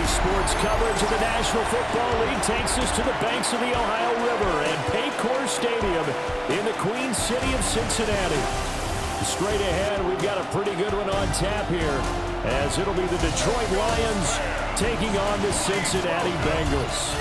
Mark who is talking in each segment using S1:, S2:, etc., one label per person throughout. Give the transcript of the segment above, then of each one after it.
S1: Sports coverage of the National Football League takes us to the banks of the Ohio River and Paycor Stadium in the Queen City of Cincinnati. Straight ahead, we've got a pretty good one on tap here, as it'll be the Detroit Lions taking on the Cincinnati Bengals.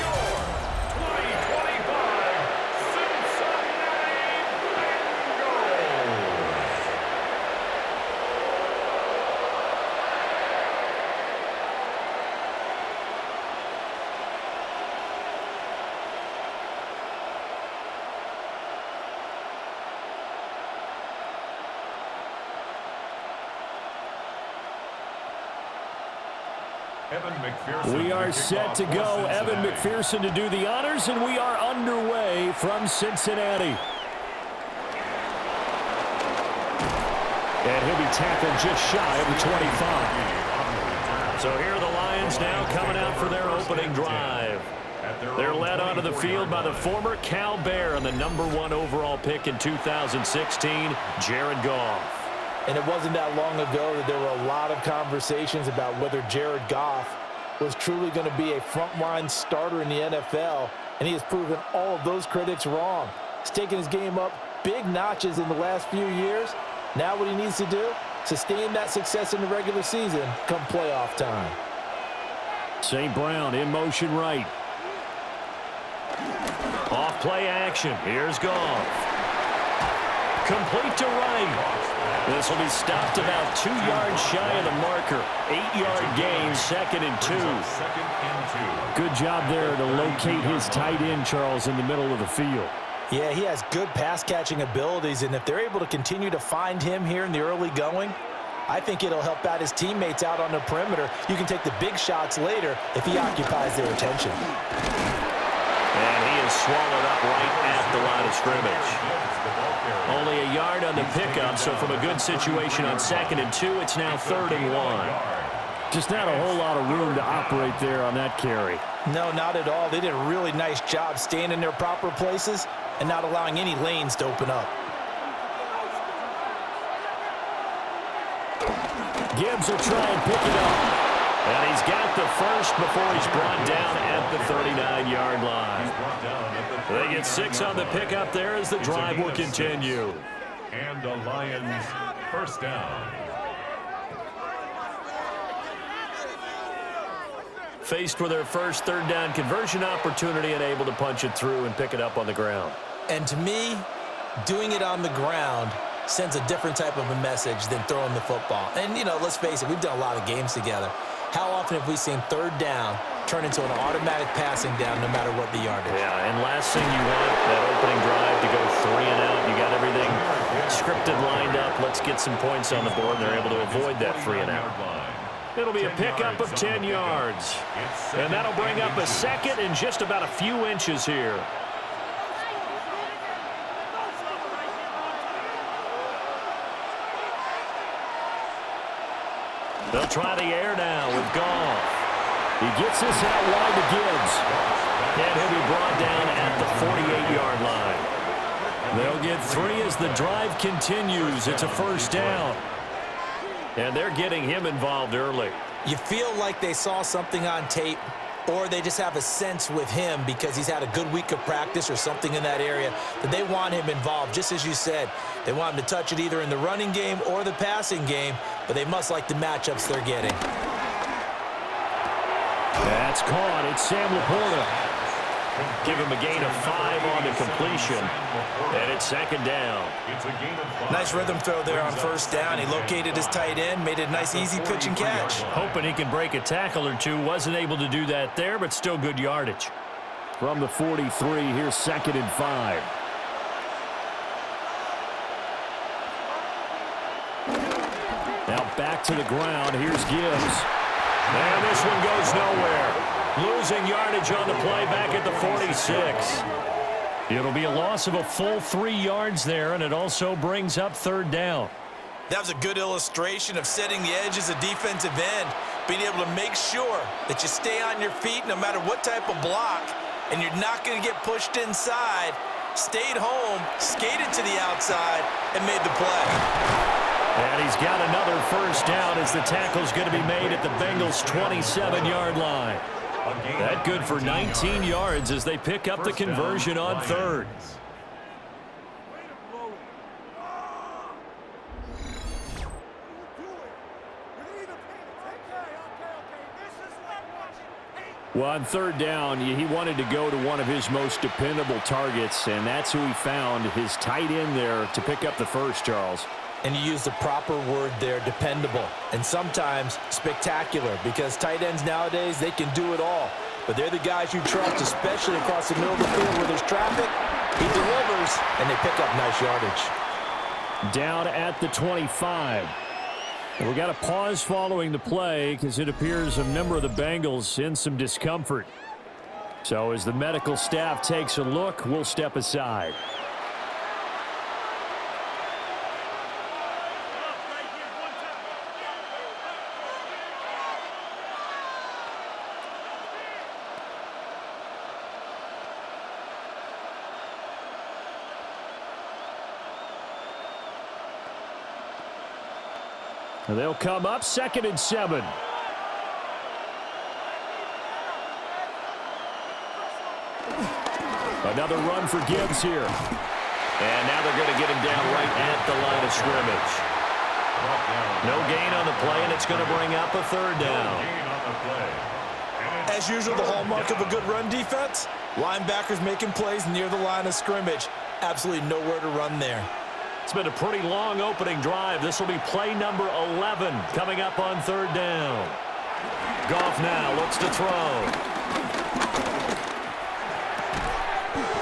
S1: We are set to go. Evan McPherson to do the honors, and we are underway from Cincinnati. And he'll be tackled just shy of the 25. So here are the Lions now coming out for their opening drive. They're led onto the field by the former Cal Bear and the #1 overall pick in 2016, Jared Goff.
S2: And it wasn't that long ago that there were a lot of conversations about whether Jared Goff was truly going to be a frontline starter in the NFL, and he has proven all of those critics wrong. He's taken his game up big notches in the last few years. Now what he needs to do, sustain that success in the regular season come playoff time.
S1: St. Brown in motion right. Off play action. Here's Goff. Complete to right. This will be stopped about 2 yards shy of the marker. 8-yard gain, 2nd and 2. Good job there to locate his tight end, Charles, in the middle of the field.
S2: Yeah, he has good pass-catching abilities, and if they're able to continue to find him here in the early going, I think it'll help out his teammates out on the perimeter. You can take the big shots later if he occupies their attention.
S1: And he is swallowed up right at the line of scrimmage. Only a yard on the pickup, so from a good situation on 2nd and 2, it's now 3rd and 1. Just not a whole lot of room to operate there on that carry.
S2: No, not at all. They did a really nice job staying in their proper places and not allowing any lanes to open up.
S1: Gibbs will try and pick it up. And he's got the first before he's brought down at the 39-yard line. They get 6 on the pickup there as the drive will continue.
S3: And the Lions first down.
S1: Faced with their first 3rd down conversion opportunity and able to punch it through and pick it up on the ground.
S2: And to me, doing it on the ground sends a different type of a message than throwing the football. And, you know, let's face it, we've done a lot of games together. How often have we seen 3rd down turn into an automatic passing down no matter what the yardage?
S1: Yeah, and last thing you want, that opening drive to go 3 and out. You got everything scripted, lined up. Let's get some points on the board, and they're able to avoid that 3 and out. It'll be a pickup of 10 yards. And that'll bring up a 2nd and just about a few inches here. They'll try the air now with Goff. He gets this out wide to Gibbs. And he'll be brought down at the 48-yard line. They'll get 3 as the drive continues. It's a first down. And they're getting him involved early.
S2: You feel like they saw something on tape, or they just have a sense with him because he's had a good week of practice or something in that area that they want him involved. Just as you said, they want him to touch it either in the running game or the passing game, but they must like the matchups they're getting.
S1: That's caught. It's Sam Laporta. Give him a gain of 5 on the completion. And it's 2nd down.
S2: Nice rhythm throw there on first down. He located his tight end, made it a nice easy pitch and catch.
S1: Hoping he can break a tackle or two. Wasn't able to do that there, but still good yardage. From the 43, here's 2nd and 5. Now back to the ground. Here's Gibbs. And this one goes nowhere. Losing yardage on the play back at the 46. It'll be a loss of a full 3 yards there, and it also brings up 3rd down.
S2: That was a good illustration of setting the edge as a defensive end, being able to make sure that you stay on your feet no matter what type of block, and you're not going to get pushed inside. Stayed home, skated to the outside, and made the play.
S1: And he's got another first down as the tackle's going to be made at the Bengals' 27-yard line. That good for 19 yards as they pick up the conversion on third. Well, on third down, he wanted to go to one of his most dependable targets, and that's who he found, his tight end there, to pick up the first, Charles.
S2: And you use the proper word there, dependable, and sometimes spectacular, because tight ends nowadays, they can do it all. But they're the guys you trust, especially across the middle of the field where there's traffic. He delivers, and they pick up nice yardage.
S1: Down at the 25. And we got a pause following the play because it appears a member of the Bengals in some discomfort. So as the medical staff takes a look, we'll step aside. They'll come up 2nd and 7. Another run for Gibbs here. And now they're going to get him down right at the line of scrimmage. No gain on the play, and it's going to bring up a third down.
S2: As usual, the hallmark of a good run defense, linebackers making plays near the line of scrimmage. Absolutely nowhere to run there.
S1: It's been a pretty long opening drive. This will be play number 11 coming up on third down. Goff now looks to throw.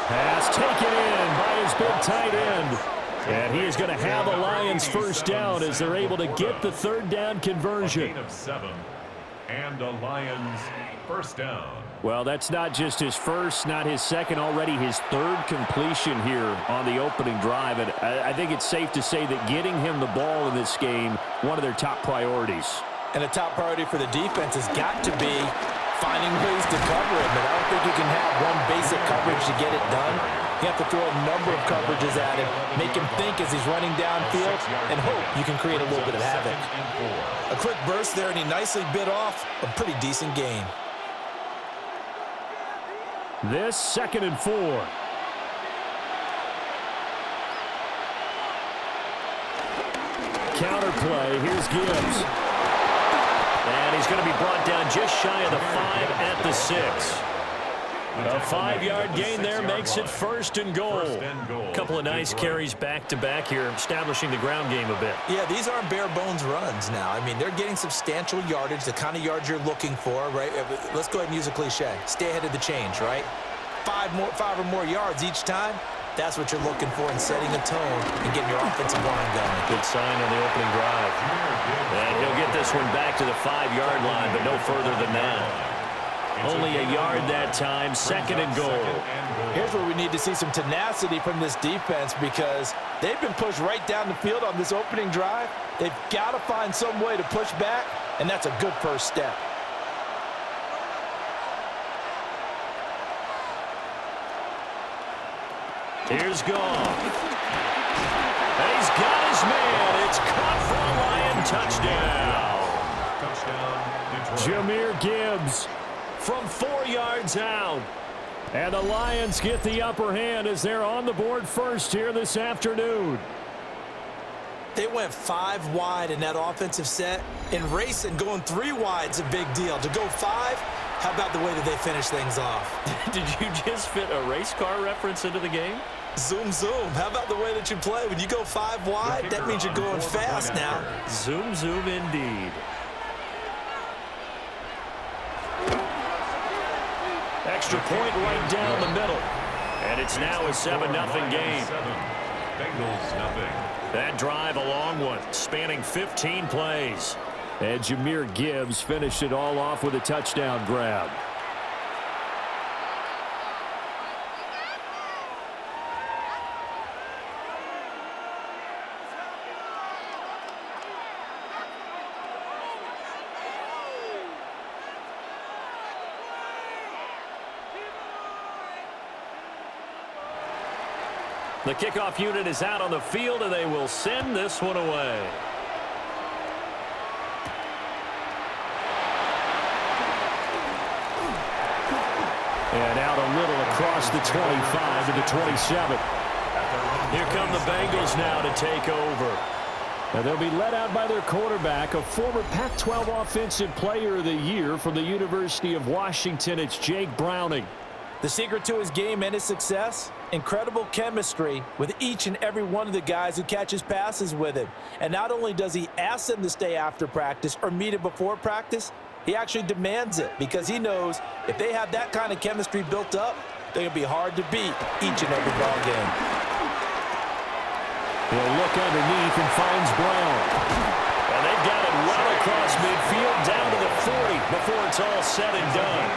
S1: Pass taken in by his big tight end. And he is going to have a Lions first down as they're able to get the third down conversion.
S3: A gain of 7 and a Lions first down.
S1: Well, that's not just his first, not his second, already his third completion here on the opening drive. And I think it's safe to say that getting him the ball in this game, one of their top priorities.
S2: And a top priority for the defense has got to be finding ways to cover him. And I don't think you can have one basic coverage to get it done. You have to throw a number of coverages at him, make him think as he's running downfield, and hope you can create a little bit of havoc. A quick burst there, and he nicely bit off a pretty decent gain.
S1: This 2nd and 4. Counter play. Here's Gibbs. And he's going to be brought down just shy of the 5 at the 6. A 5-yard gain there makes it 1st and goal. A couple of nice carries back-to-back here, establishing the ground game a bit.
S2: Yeah, these aren't bare-bones runs now. I mean, they're getting substantial yardage, the kind of yards you're looking for, right? Let's go ahead and use a cliche. Stay ahead of the change, right? 5 or more yards each time. That's what you're looking for in setting a tone and getting your offensive line going.
S1: Good sign on the opening drive. And he'll get this one back to the 5-yard line, but no further than that. Only a yard that time, 2nd and goal.
S2: Here's where we need to see some tenacity from this defense because they've been pushed right down the field on this opening drive. They've got to find some way to push back, and that's a good first step.
S1: Here's Goff. And he's got his man. It's caught for a Lion touchdown. Jahmyr Gibbs from 4 yards out. And the Lions get the upper hand as they're on the board first here this afternoon.
S2: They went 5 wide in that offensive set. In racing, going 3 wide's a big deal. To go 5, how about the way that they finish things off?
S1: Did you just fit a race car reference into the game?
S2: Zoom, zoom. How about the way that you play? When you go 5 wide, that means you're going fast now.
S1: Zoom, zoom indeed. Extra point right down the middle. And it's now a 7-0 game.
S3: Bengals nothing.
S1: That drive a long one, spanning 15 plays. And Jahmyr Gibbs finished it all off with a touchdown grab. The kickoff unit is out on the field, and they will send this one away. And out a little across the 25 to the 27. Here come the Bengals now to take over. Now they'll be led out by their quarterback, a former Pac-12 Offensive Player of the Year from the University of Washington. It's Jake Browning.
S2: The secret to his game and his success? Incredible chemistry with each and every one of the guys who catches passes with him. And not only does he ask them to stay after practice or meet him before practice, he actually demands it because he knows if they have that kind of chemistry built up, they're going to be hard to beat each and every ball game.
S1: He'll look underneath and finds Brown. And they've got it well across midfield down to the 40 before it's all said and done.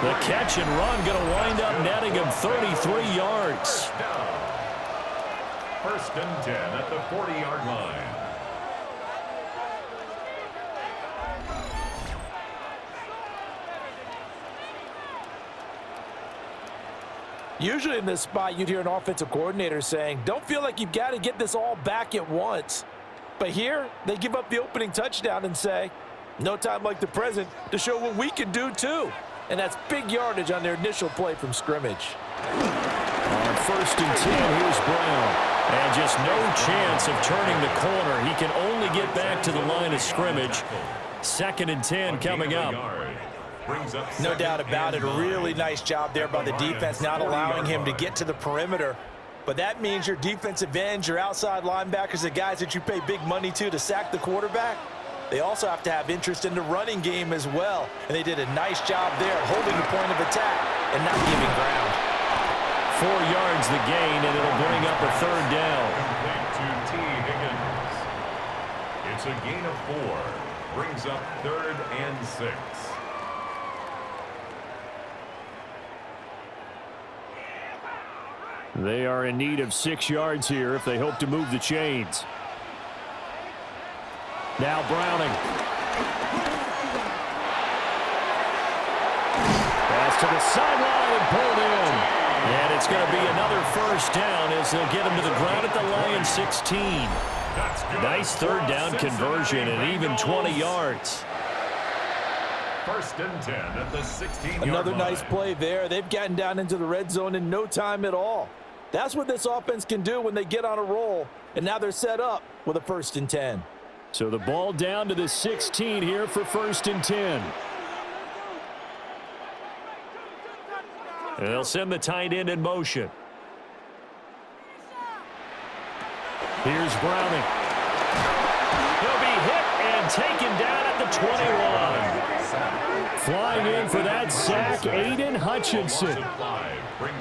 S1: The catch and run going to wind up netting him 33 yards.
S3: First and 10 at the 40-yard line.
S2: Usually in this spot, you'd hear an offensive coordinator saying, don't feel like you've got to get this all back at once. But here, they give up the opening touchdown and say, no time like the present to show what we can do too. And that's big yardage on their initial play from scrimmage.
S1: On first and 10, here's Brown. And just no chance of turning the corner. He can only get back to the line of scrimmage. Second and 10 coming up.
S2: No doubt about it. A really nice job there by the defense, not allowing him to get to the perimeter. But that means your defensive ends, your outside linebackers, the guys that you pay big money to sack the quarterback, they also have to have interest in the running game as well. And they did a nice job there holding the point of attack and not giving ground.
S1: 4 yards the gain, and it'll bring up a third down.
S3: To T. Higgins. It's a gain of 4. Brings up 3rd and 6.
S1: They are in need of 6 yards here if they hope to move the chains. Now Browning. Pass to the sideline and pulled in. And it's going to be another first down as they'll get him to the ground at the Lions 16. Nice third down conversion and even 20 yards.
S3: First and 10 at the 16-yard line.
S2: Another nice play there. They've gotten down into the red zone in no time at all. That's what this offense can do when they get on a roll. And now they're set up with a first and 10.
S1: So the ball down to the 16 here for first and 10. They'll send the tight end in motion. Here's Browning. He'll be hit and taken down at the 21. Flying in for that sack, Aiden Hutchinson.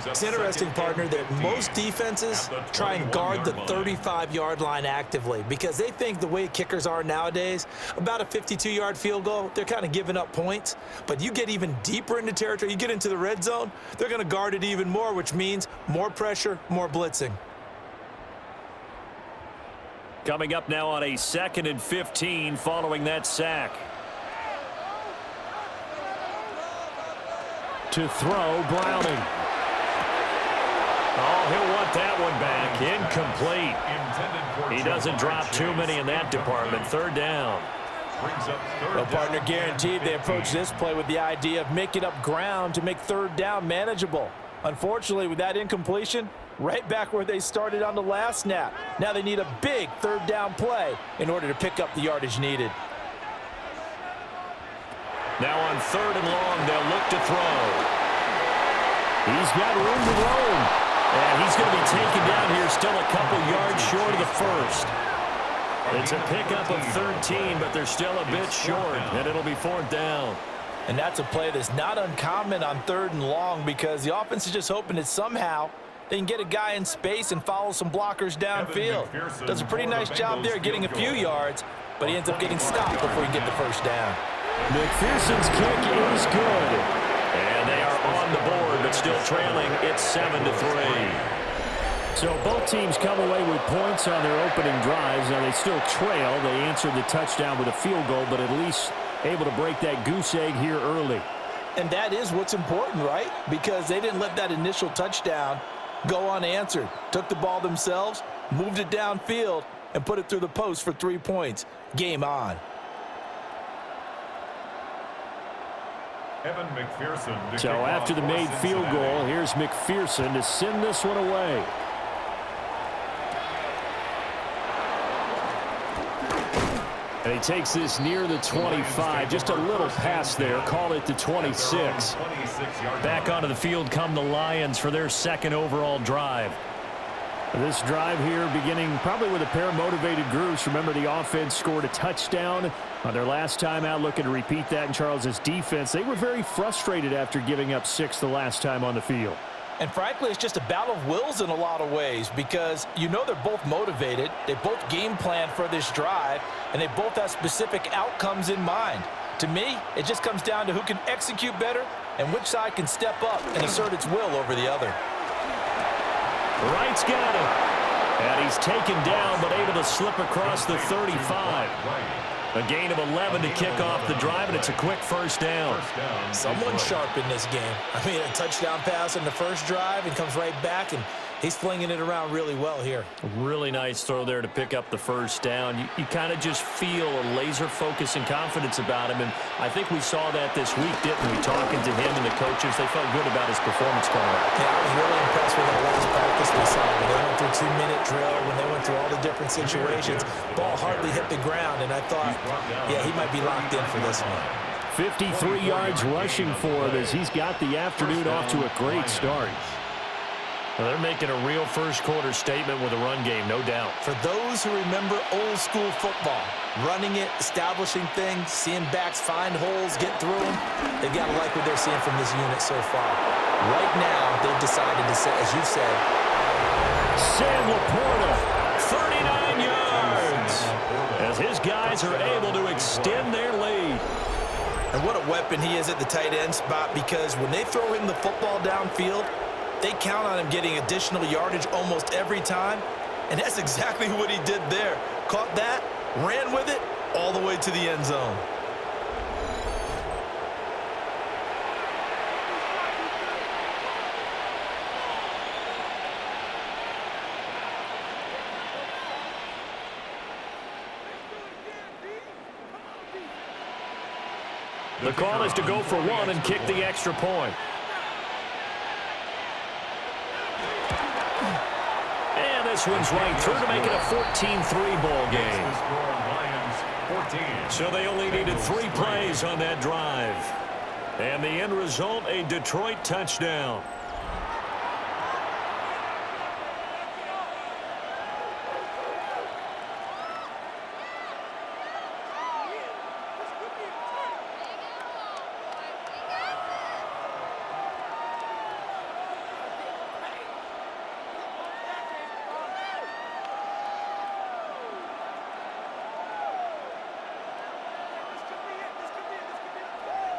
S2: It's interesting, partner, that most defenses try and guard the 35-yard line actively because they think the way kickers are nowadays, about a 52-yard field goal, they're kind of giving up points. But you get even deeper into territory, you get into the red zone, they're going to guard it even more, which means more pressure, more blitzing.
S1: Coming up now on a 2nd and 15 following that sack. To throw, Browning. Oh, he'll want that one back. Incomplete. He doesn't drop too many in that department. Third down.
S2: Well, partner, guaranteed they approach this play with the idea of making up ground to make third down manageable. Unfortunately, with that incompletion, right back where they started on the last snap. Now they need a big third down play in order to pick up the yardage needed.
S1: Now on 3rd and long, they'll look to throw. He's got room to roam. And he's going to be taken down here still a couple yards short of the first. It's a pickup of 13, but they're still a bit short, and it'll be 4th down.
S2: And that's a play that's not uncommon on 3rd and long because the offense is just hoping that somehow they can get a guy in space and follow some blockers downfield. Does a pretty nice job there getting a few yards, but he ends up getting stopped before he can get the first down.
S1: McPherson's kick is good. And they are on the board, but still trailing. It's 7-3. So both teams come away with points on their opening drives. Now they still trail. They answered the touchdown with a field goal, but at least able to break that goose egg here early.
S2: And that is what's important, right? Because they didn't let that initial touchdown go unanswered. Took the ball themselves, moved it downfield, and put it through the post for 3 points. Game on.
S3: Evan McPherson.
S1: So after the made field goal, here's McPherson to send this one away. And he takes this near the 25. Just a little pass there. Call it the 26.
S4: Back onto the field come the Lions for their second overall drive.
S1: This drive here beginning probably with a pair of motivated groups. Remember, the offense scored a touchdown on their last time out, looking to repeat that in Charles's defense. They were very frustrated after giving up 6 the last time on the field.
S2: And frankly, it's just a battle of wills in a lot of ways because you know they're both motivated. They both game plan for this drive, and they both have specific outcomes in mind. To me, it just comes down to who can execute better and which side can step up and assert its will over the other.
S1: Wright's got it. And he's taken down but able to slip across the 35. A gain of 11 to kick off the drive, and it's a quick first down.
S2: Someone's sharp in this game. I mean, a touchdown pass in the first drive and comes right back, and he's flinging it around really well here.
S4: Really nice throw there to pick up the first down. You kind of just feel a laser focus and confidence about him, and I think we saw that this week, didn't we? Talking to him and the coaches, they felt good about his performance coming out.
S2: Yeah, I was really impressed with that last practice we saw. When they went through 2-minute drill, when they went through all the different situations, ball hardly hit the ground, and I thought, yeah, he might be locked in for this one.
S1: 53 yards rushing for him as he's got the afternoon off to a great start.
S4: Well, they're making a real first-quarter statement with a run game, no doubt.
S2: For those who remember old-school football, running it, establishing things, seeing backs find holes, get through them, they've got to like what they're seeing from this unit so far. Right now, they've decided to say, as you said,
S1: Sam Laporta,
S4: 39 yards, as his guys are able to extend their lead.
S2: And what a weapon he is at the tight end spot, because when they throw him the football downfield, they count on him getting additional yardage almost every time, and that's exactly what he did there. Caught that, ran with it, all the way to the end zone.
S1: The call is to go for one and kick the extra point. And this one's right through to make it a 14-3 ball game.
S4: So they only needed 3 plays on that drive.
S1: And the end result, a Detroit touchdown.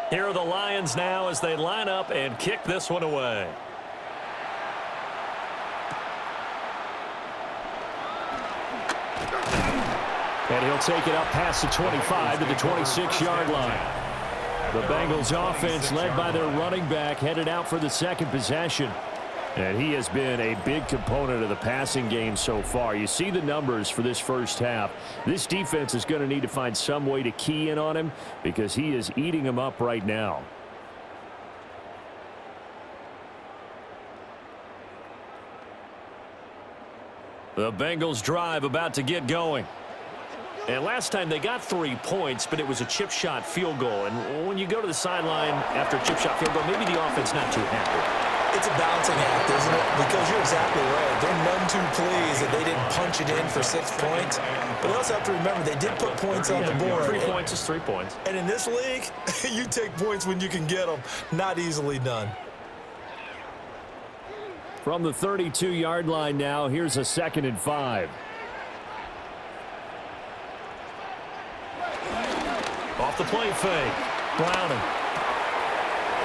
S1: Here are the Lions now as they line up and kick this one away. And he'll take it up past the 25 to the 26-yard line. The Bengals offense, led by their running back, headed out for the second possession. And he has been a big component of the passing game so far. You see the numbers for this first half. This defense is going to need to find some way to key in on him because he is eating them up right now. The Bengals drive about to get going. And last time they got 3 points, but it was a chip shot field goal. And when you go to the sideline after a chip shot field goal, maybe the offense not too happy.
S2: It's a balancing act, isn't it? Because you're exactly right. They're none too pleased that they didn't punch it in for 6 points. But they also have to remember they did put points on the board.
S4: 3 points is 3 points.
S2: And in this league, you take points when you can get them. Not easily done.
S1: From the 32-yard line now, here's a 2nd and 5. Off the play fake. Browning.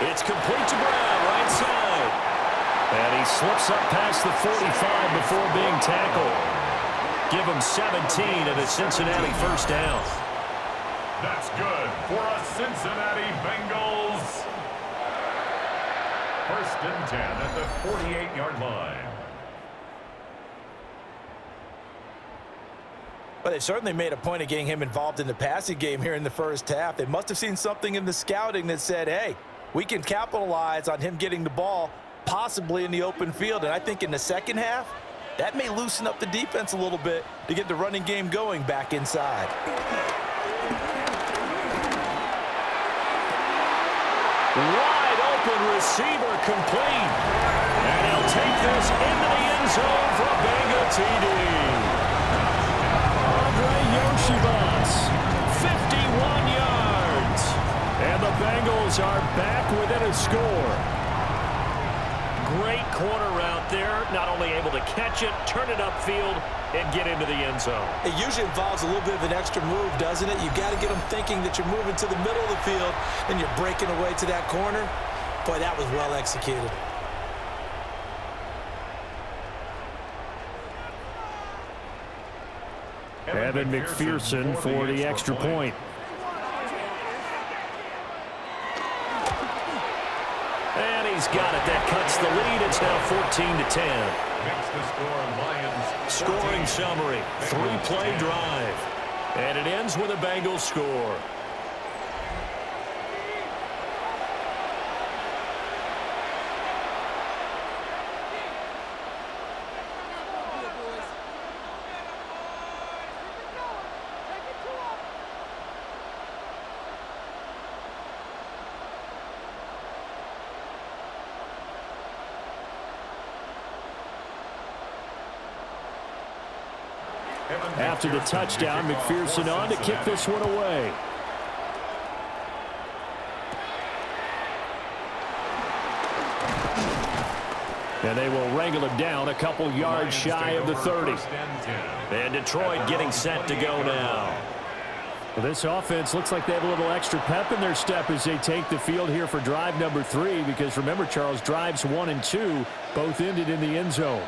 S1: It's complete to Brown, right side. And he slips up past the 45 before being tackled. Give him 17 and a Cincinnati first down.
S3: That's good for a Cincinnati Bengals. 1st and 10 at the 48-yard line.
S2: But they certainly made a point of getting him involved in the passing game here in the first half. They must have seen something in the scouting that said, hey, we can capitalize on him getting the ball possibly in the open field. And I think in the second half, that may loosen up the defense a little bit to get the running game going back inside.
S1: Wide open receiver complete. And he'll take this into the end zone for a Bengal TD. Andre Yoshibas, 51 yards. And the Bengals are back within a score.
S4: Great corner route there. Not only able to catch it, turn it upfield, and get into the end zone.
S2: It usually involves a little bit of an extra move, doesn't it? You've got to get them thinking that you're moving to the middle of the field, and you're breaking away to that corner. Boy, that was well executed.
S1: Evan McPherson for the extra point.
S4: And he's got it. That cuts the lead. It's now 14-10.
S3: Makes the score Lions.
S4: Scoring summary. 3-play drive. And it ends with a Bengals score.
S1: After the touchdown, McPherson on to kick this one away. And they will wrangle him down a couple yards shy of the 30.
S4: And Detroit getting set to go now.
S1: Well, this offense looks like they have a little extra pep in their step as they take the field here for drive number 3. Because remember, Charles, drives 1 and 2 both ended in the end zone.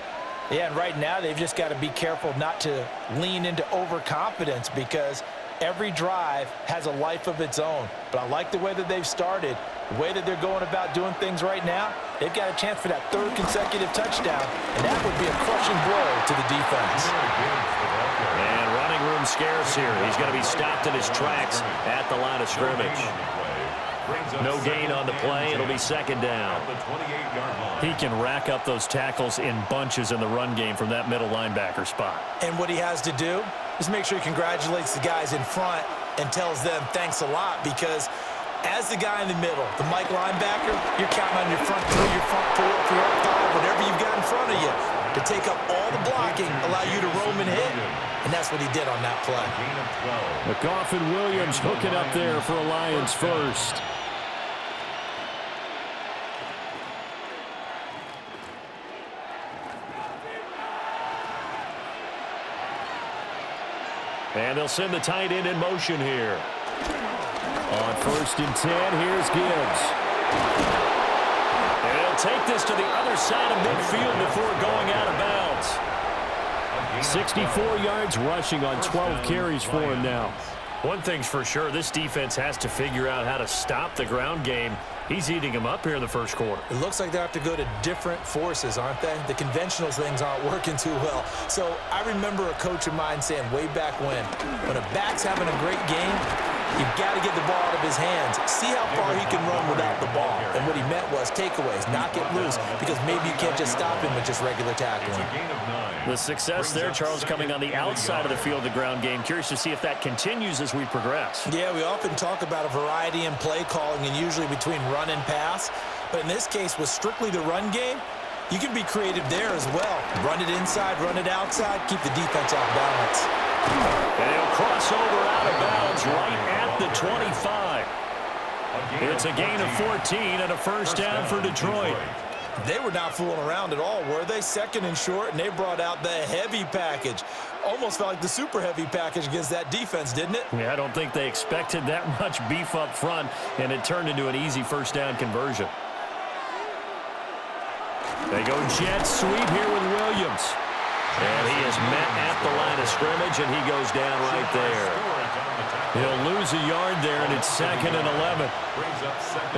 S2: Yeah, and right now they've just got to be careful not to lean into overconfidence because every drive has a life of its own. But I like the way that they've started, the way that they're going about doing things right now. They've got a chance for that 3rd consecutive touchdown, and that would be a crushing blow to the defense.
S4: And running room scarce here. He's going to be stopped in his tracks at the line of scrimmage. No gain on the play. It'll be 2nd down.
S1: He can rack up those tackles in bunches in the run game from that middle linebacker spot.
S2: And what he has to do is make sure he congratulates the guys in front and tells them thanks a lot, because as the guy in the middle, the Mike linebacker, you're counting on your front 3, your front 4, your front 5, whatever you've got in front of you to take up all the blocking, allow you to roam and hit. And that's what he did on that play.
S1: McGough and Williams hooking up there for a Lions first. And they'll send the tight end in motion here. On 1st and 10, here's Gibbs. And he'll take this to the other side of midfield before going out of bounds. 64 yards rushing on 12 carries for him now.
S4: One thing's for sure, this defense has to figure out how to stop the ground game. He's eating them up here in the 1st quarter.
S2: It looks like they have to go to different forces, aren't they? The conventional things aren't working too well. So I remember a coach of mine saying way back when a back's having a great game, you've got to get the ball out of his hands. See how far he can run without the ball. And what he meant was takeaways, knock it loose, because maybe you can't just stop him with just regular tackling.
S4: The success there, Charles, coming on the outside of the field, the ground game. Curious to see if that continues as we progress.
S2: Yeah, we often talk about a variety in play calling and usually between run and pass. But in this case, with strictly the run game, you can be creative there as well. Run it inside, run it outside, keep the defense off balance.
S4: And he'll cross over out of bounds right at the 25. It's a gain of 14 and a 1st down for Detroit.
S2: They were not fooling around at all, were they? 2nd and short, and they brought out the heavy package. Almost felt like the super heavy package against that defense, didn't it?
S4: Yeah, I don't think they expected that much beef up front, and it turned into an easy 1st down conversion. They go jet sweep here with Williams. And he is met at the line of scrimmage, and he goes down right there.
S1: He'll lose a yard there, and it's 2nd and 11.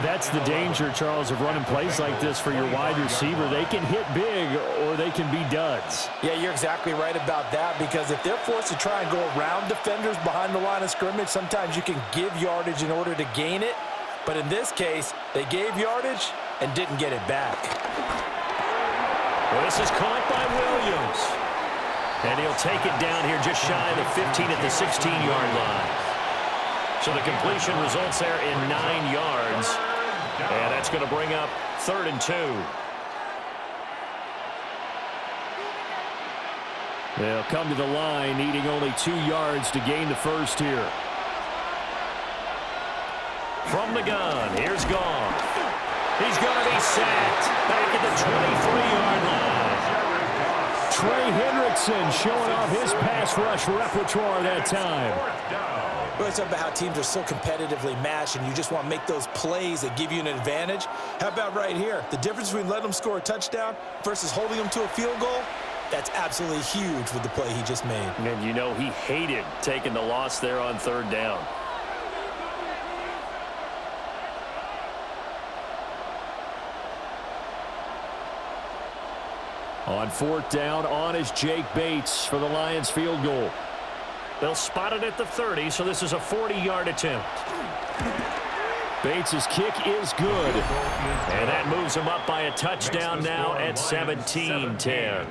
S1: That's the danger, Charles, of running plays like this for your wide receiver. They can hit big, or they can be duds.
S2: Yeah, you're exactly right about that, because if they're forced to try and go around defenders behind the line of scrimmage, sometimes you can give yardage in order to gain it. But in this case, they gave yardage and didn't get it back.
S4: Well, this is caught by Williams. And he'll take it down here just shy of the 15 at the 16-yard line. So the completion results there in 9 yards. And that's going to bring up 3rd and 2.
S1: They'll come to the line, needing only 2 yards to gain the first here.
S4: From the gun, here's Goff. He's going to be sacked back at the 23-yard line.
S1: Trey Hendrickson showing off his pass rush repertoire that time.
S2: We always talk about how teams are so competitively matched and you just want to make those plays that give you an advantage. How about right here? The difference between letting them score a touchdown versus holding them to a field goal, that's absolutely huge with the play he just made.
S4: And you know he hated taking the loss there on 3rd down.
S1: On 4th down, on is Jake Bates for the Lions field goal.
S4: They'll spot it at the 30, so this is a 40-yard attempt.
S1: Bates' kick is good.
S4: And that moves him up by a touchdown now at 17-10.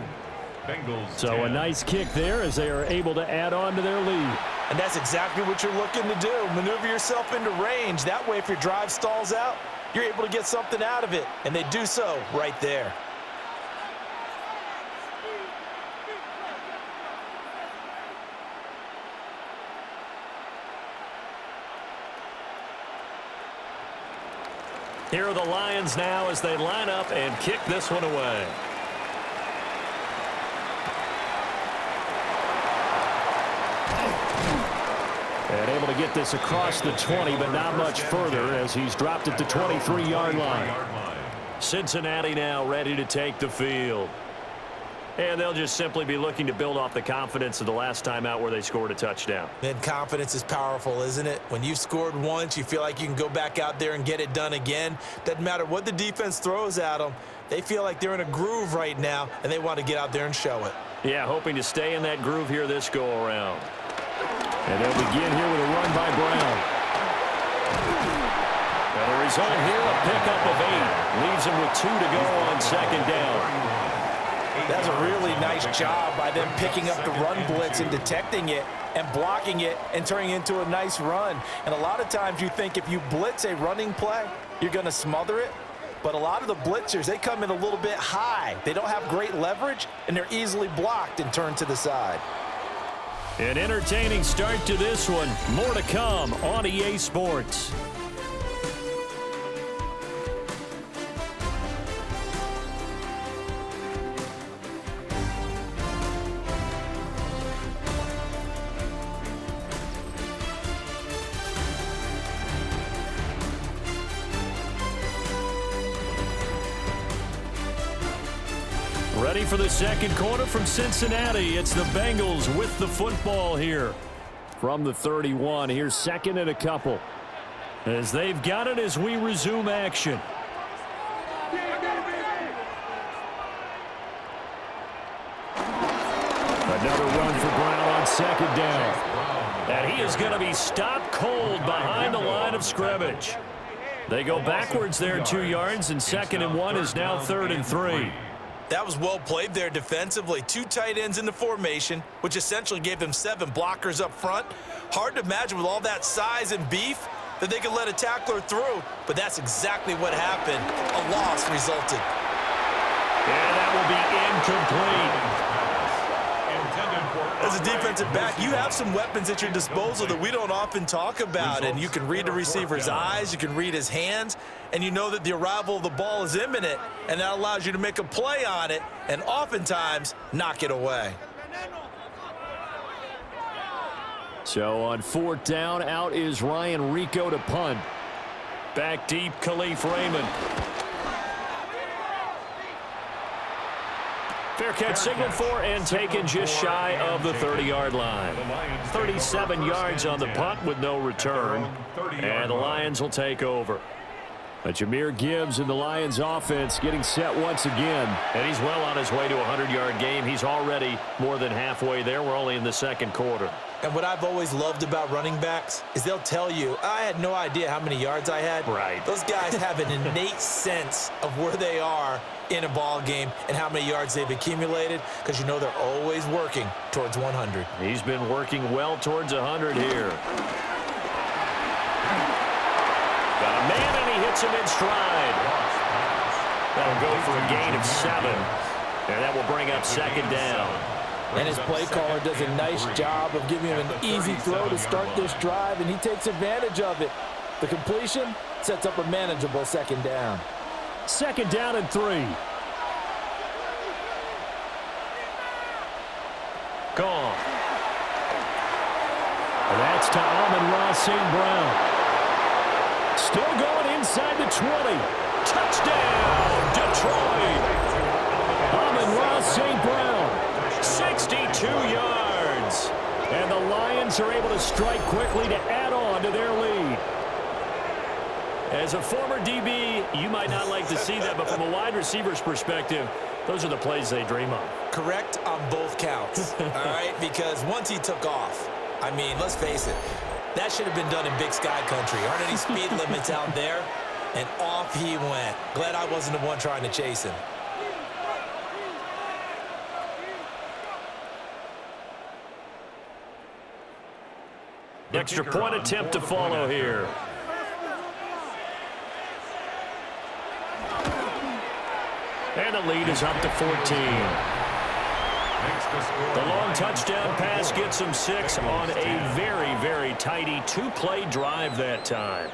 S1: So a nice kick there as they are able to add on to their lead.
S2: And that's exactly what you're looking to do. Maneuver yourself into range. That way, if your drive stalls out, you're able to get something out of it. And they do so right there.
S4: Here are the Lions now as they line up and kick this one away.
S1: And able to get this across the 20, but not much further as he's dropped at the 23-yard line.
S4: Cincinnati now ready to take the field. And they'll just simply be looking to build off the confidence of the last time out where they scored a touchdown.
S2: And confidence is powerful, isn't it? When you've scored once, you feel like you can go back out there and get it done again. Doesn't matter what the defense throws at them. They feel like they're in a groove right now, and they want to get out there and show it.
S4: Yeah, hoping to stay in that groove here this go-around.
S1: And they'll begin here with a run by Brown.
S4: Well, the result here, a pickup of 8. Leaves him with 2 to go on 2nd down.
S2: That's a really nice job by them picking up the run blitz and detecting it and blocking it and turning it into a nice run. And a lot of times you think if you blitz a running play, you're going to smother it. But a lot of the blitzers, they come in a little bit high. They don't have great leverage, and they're easily blocked and turned to the side.
S1: An entertaining start to this one. More to come on EA Sports. Ready for the second quarter from Cincinnati. It's the Bengals with the football here. From the 31, here's 2nd and a couple. As they've got it as we resume action. Another run for Brown on 2nd down.
S4: And he is going to be stopped cold behind the line of scrimmage. They go backwards there 2 yards, and 2nd and 1 is now 3rd and 3.
S2: That was well played there defensively. 2 tight ends in the formation, which essentially gave them 7 blockers up front. Hard to imagine with all that size and beef that they could let a tackler through, but that's exactly what happened. A loss resulted.
S4: And that will be incomplete.
S2: As a defensive back, you have some weapons at your disposal that we don't often talk about, and you can read the receiver's eyes, you can read his hands, and you know that the arrival of the ball is imminent, and that allows you to make a play on it and oftentimes knock it away.
S1: So on 4th down, out is Ryan Rico to punt.
S4: Back deep, Khalif Raymond. Fair catch signaled for and taken just shy of the 30-yard line. 37 yards on the punt with no return. And the Lions will take over.
S1: Jahmyr Gibbs in the Lions offense getting set once again.
S4: And he's well on his way to a 100-yard game. He's already more than halfway there. We're only in the second quarter.
S2: And what I've always loved about running backs is they'll tell you, I had no idea how many yards I had.
S4: Right.
S2: Those guys have an innate sense of where they are in a ball game and how many yards they've accumulated, because you know they're always working towards 100.
S4: He's been working well towards 100 here. Got a man, and he hits him in stride. That'll go for a gain of 7. And that will bring up second down.
S2: And his play caller does a nice job of giving him an easy throw to start this drive, and he takes advantage of it. The completion sets up a manageable second down.
S1: Second down and 3.
S4: Gone.
S1: And that's to Amon-Ra St. Brown. Still going inside the 20.
S4: Touchdown, Detroit.
S1: Amon-Ra St. Brown.
S4: 62 yards.
S1: And the Lions are able to strike quickly to add on to their lead.
S4: As a former DB, you might not like to see that, but from a wide receiver's perspective, those are the plays they dream of.
S2: Correct on both counts, all right? Because once he took off, I mean, let's face it, that should have been done in Big Sky Country. Aren't any speed limits out there? And off he went. Glad I wasn't the one trying to chase him.
S4: Extra point attempt to follow here. And the lead is up to 14. The long touchdown pass gets him 6 on a very, very tidy 2-play drive that time.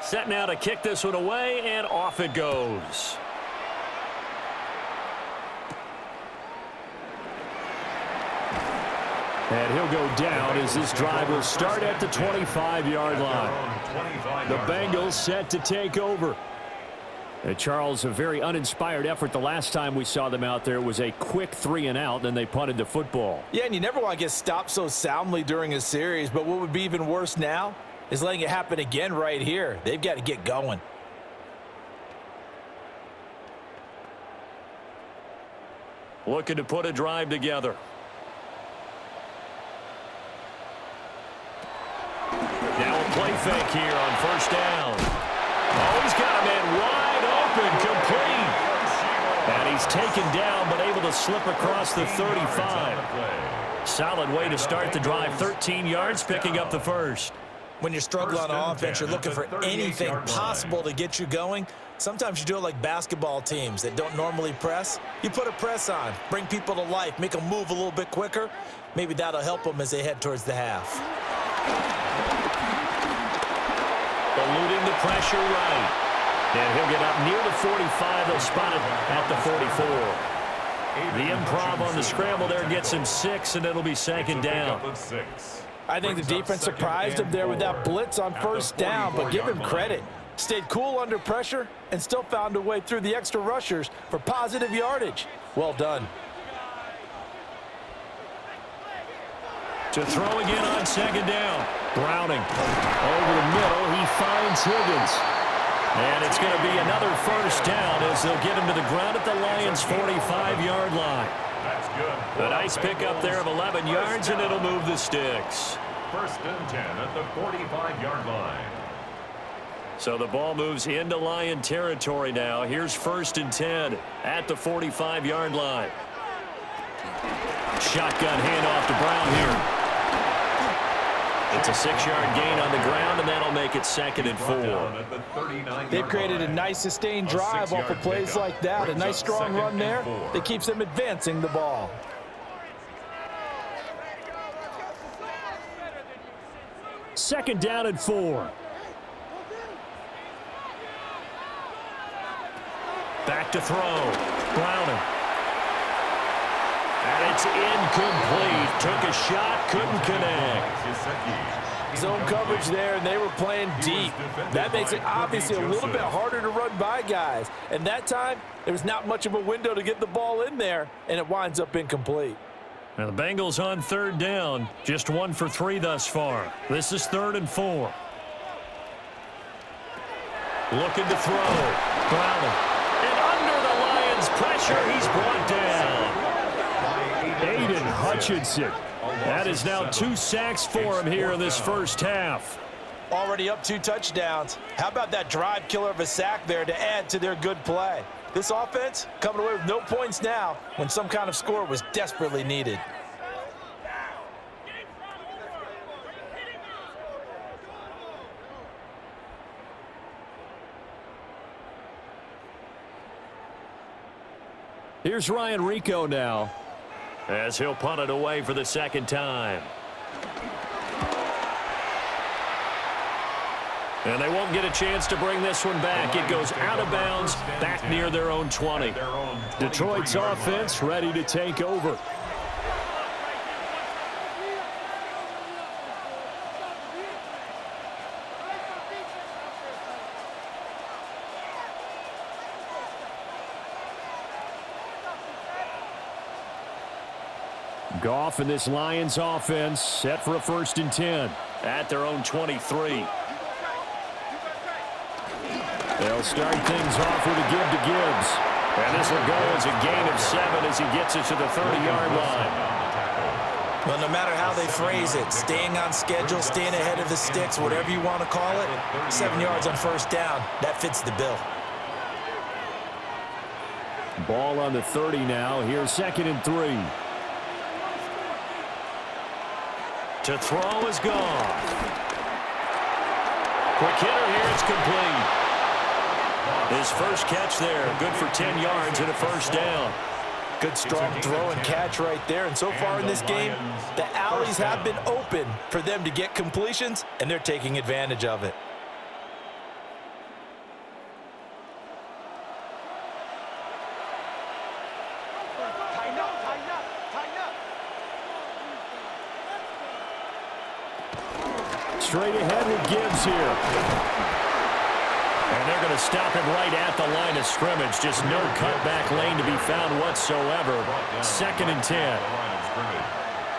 S4: Set now to kick this one away, and off it goes.
S1: And he'll go down as this drive will start at the 25-yard line. The Bengals set to take over. Charles, a very uninspired effort. The last time we saw them out there was a quick 3-and-out, then they punted the football.
S2: Yeah, and you never want to get stopped so soundly during a series, but what would be even worse now is letting it happen again right here. They've got to get going.
S4: Looking to put a drive together. Now a play fake here on first down. Oh, he's got a man wide open, complete. And he's taken down, but able to slip across the 35. Solid way to start the drive. 13 yards, picking up the first.
S2: When you're struggling on offense, you're looking for anything possible to get you going. Sometimes you do it like basketball teams that don't normally press. You put a press on, bring people to life, make them move a little bit quicker. Maybe that'll help them as they head towards the half.
S4: Eluding the pressure right. And he'll get up near the 45. They'll spot it at the 44. The improv on the scramble there gets him 6, and it'll be second down.
S2: I think the defense surprised him there with that blitz on first down, but give him credit. Stayed cool under pressure and still found a way through the extra rushers for positive yardage. Well done.
S1: To throw again on second down. Browning over the middle. He finds Higgins. And it's going to be another first down as they'll get him to the ground at the Lions' 45-yard line.
S3: That's good.
S4: A nice pickup there of 11 yards, and it'll move the sticks.
S3: First and 10 at the 45-yard line.
S4: So the ball moves into Lion territory now. Here's first and 10 at the 45-yard line. Shotgun handoff to Brown here. It's a 6-yard gain on the ground, and that'll make it second and 4.
S2: They've created a nice sustained drive off of plays like that. A nice strong run there that keeps them advancing the ball.
S1: Second down and 4.
S4: Back to throw. Browning. And it's incomplete. Took a shot, couldn't connect.
S2: Zone coverage there, and they were playing deep. That makes it obviously a little bit harder to run by guys. And that time, there was not much of a window to get the ball in there, and it winds up incomplete.
S4: Now the Bengals on third down. Just 1 for 3 thus far. This is 3rd and 4. Looking to throw. Browning. And under the Lions' pressure, he's brought down.
S1: Aiden Hutchinson. That is now 2 sacks for him here in this first half.
S2: Already up 2 touchdowns. How about that drive killer of a sack there to add to their good play? This offense coming away with no points now when some kind of score was desperately needed.
S1: Here's Ryan Rico now,
S4: as he'll punt it away for the 2nd time. And they won't get a chance to bring this one back. It goes out of bounds, back near their own 20.
S1: Detroit's offense ready to take over. Goff and this Lions offense set for a 1st and 10.
S4: At their own 23.
S1: They'll start things off with a give to Gibbs.
S4: And this will go as a gain of 7 as he gets it to the 30-yard line.
S2: Well, no matter how they phrase it, staying on schedule, staying ahead of the sticks, whatever you want to call it, 7 yards on 1st down, that fits the bill.
S1: Ball on the 30 now. Here's 2nd and 3.
S4: To throw is gone. Quick hitter here, it's complete. His first catch there, good for 10 yards and a 1st down.
S2: Good strong throw and catch right there. And so far in this game, the alleys have been open for them to get completions, and they're taking advantage of it.
S1: Straight ahead with Gibbs here.
S4: And they're going to stop him right at the line of scrimmage. Just no cutback lane to be found whatsoever. 2nd and 10.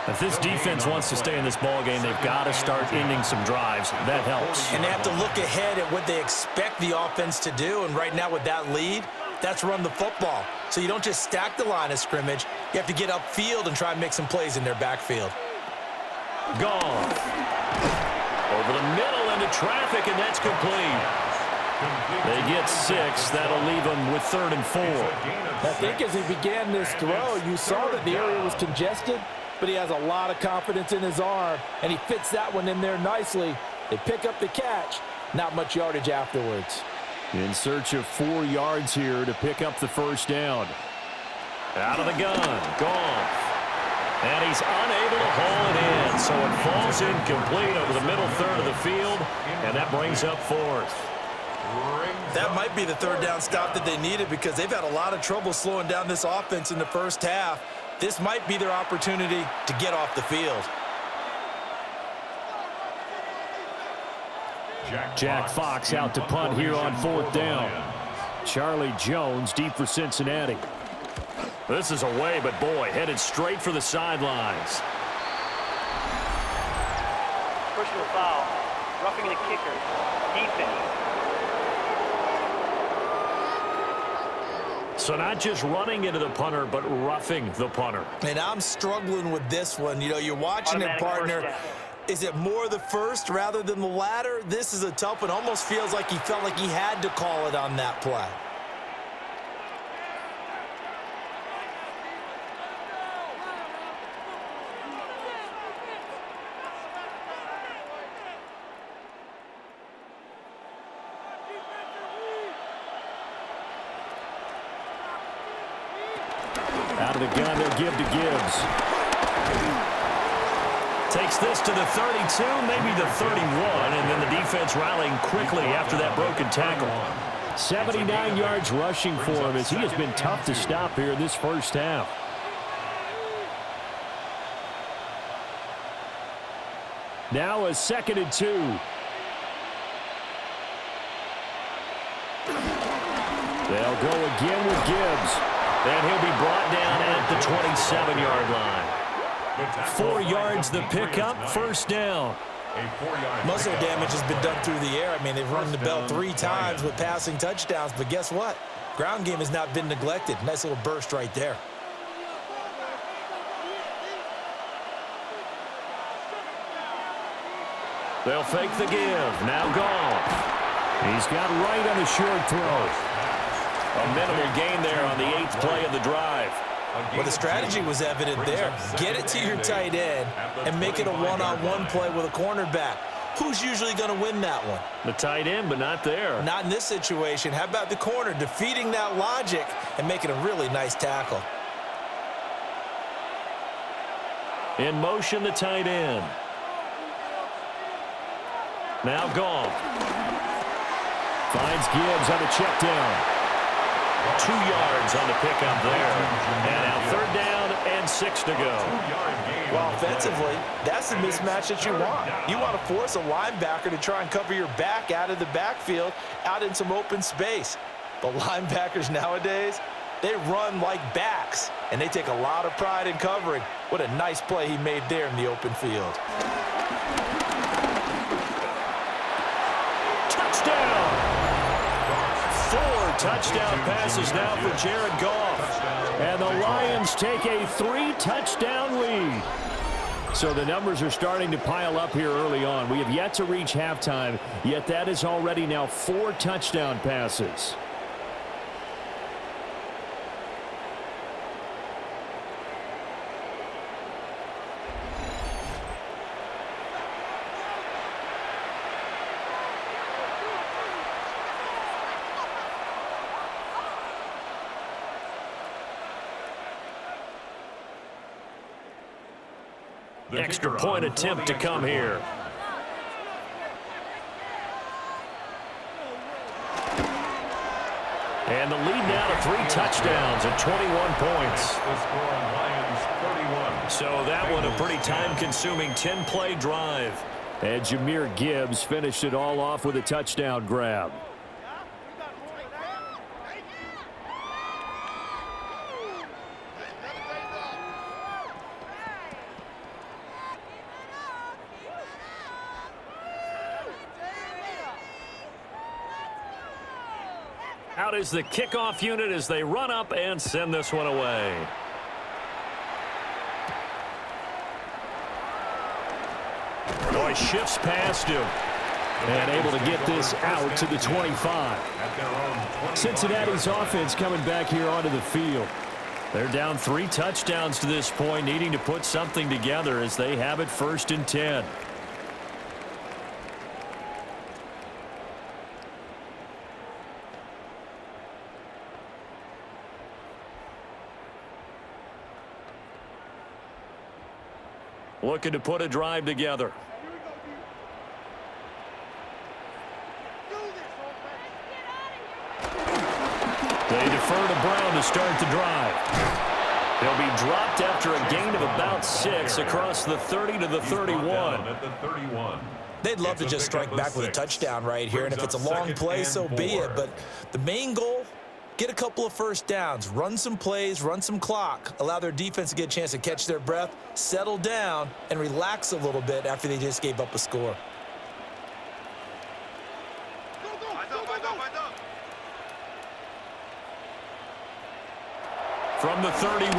S4: If this defense wants to stay in this ballgame, they've got to start ending some drives. That helps.
S2: And they have to look ahead at what they expect the offense to do. And right now with that lead, that's run the football. So you don't just stack the line of scrimmage. You have to get upfield and try and make some plays in their backfield.
S4: Gone. Over the middle into traffic, and that's complete. They get 6. That'll leave them with 3rd and 4.
S2: I think as he began this throw, you saw that the area was congested, but he has a lot of confidence in his arm, and he fits that one in there nicely. They pick up the catch. Not much yardage afterwards.
S1: In search of 4 yards here to pick up the 1st down.
S4: Out of the gun. Gone. And he's unable to haul it in, so it falls incomplete over the middle 3rd of the field, and that brings up 4th.
S2: That might be the 3rd down stop that they needed because they've had a lot of trouble slowing down this offense in the first half. This might be their opportunity to get off the field.
S1: Jack Fox out to punt here on 4th down. Charlie Jones deep for Cincinnati.
S4: This is away, but boy, headed straight for the sidelines.
S5: Personal foul. Roughing the kicker. Defense.
S4: So not just running into the punter, but roughing the punter.
S2: And I'm struggling with this one. You know, you're watching it, partner. Is it more the first rather than the latter? This is a tough one. Almost feels like he felt like he had to call it on that play.
S1: Out of the gun, they'll give to Gibbs.
S4: Takes this to the 32, maybe the 31, and then the defense rallying quickly after that broken tackle.
S1: 79 yards rushing for him as he has been tough to stop here in this first half. Now a 2nd and 2. They'll go again with Gibbs.
S4: And he'll be brought down at the 27-yard line. 4 yards the pickup, 1st down.
S2: Muscle damage has been done through the air. I mean, they've rung the bell 3 times with passing touchdowns, but guess what? Ground game has not been neglected. Nice little burst right there.
S4: They'll fake the give. Now Goff.
S1: He's got right on the short throw.
S4: A minimal gain there on the 8th play of the drive.
S2: Well, the strategy was evident there. Get it to your tight end and make it a one-on-one play with a cornerback. Who's usually going to win that one?
S4: The tight end, but not there.
S2: Not in this situation. How about the corner defeating that logic and making a really nice tackle?
S4: In motion, the tight end. Now Goff.
S1: Finds Gibbs on the check down.
S4: 2 yards on the pickup there. And now 3rd down and 6 to go.
S2: Well, offensively, that's the mismatch that you want. You want to force a linebacker to try and cover your back out of the backfield, out in some open space. But linebackers nowadays, they run like backs, and they take a lot of pride in covering. What a nice play he made there in the open field.
S1: Touchdown!
S4: 4 touchdown passes now for Jared Goff.
S1: And the Lions take a 3-touchdown lead. So the numbers are starting to pile up here early on. We have yet to reach halftime, yet that is already now 4 touchdown passes.
S4: Extra point attempt to come here. And the lead now to 3 touchdowns at 21 points. So that one a pretty time-consuming 10-play drive.
S1: And Jahmyr Gibbs finished it all off with a touchdown grab.
S4: Out is the kickoff unit as they run up and send this one away.
S1: Boy, shifts past him. And able to get this out to the 25. Cincinnati's offense coming back here onto the field. They're down 3 touchdowns to this point, needing to put something together as they have it 1st and 10. Looking to put a drive together. They defer to Brown to start the drive. They'll be dropped after a gain of about 6 across the 30 to the 31.
S2: They'd love to just strike back with a touchdown right here, and if it's a long play, so be it. But the main goal, get a couple of 1st downs, run some plays, run some clock, allow their defense to get a chance to catch their breath, settle down, and relax a little bit after they just gave up a score.
S1: From the 31,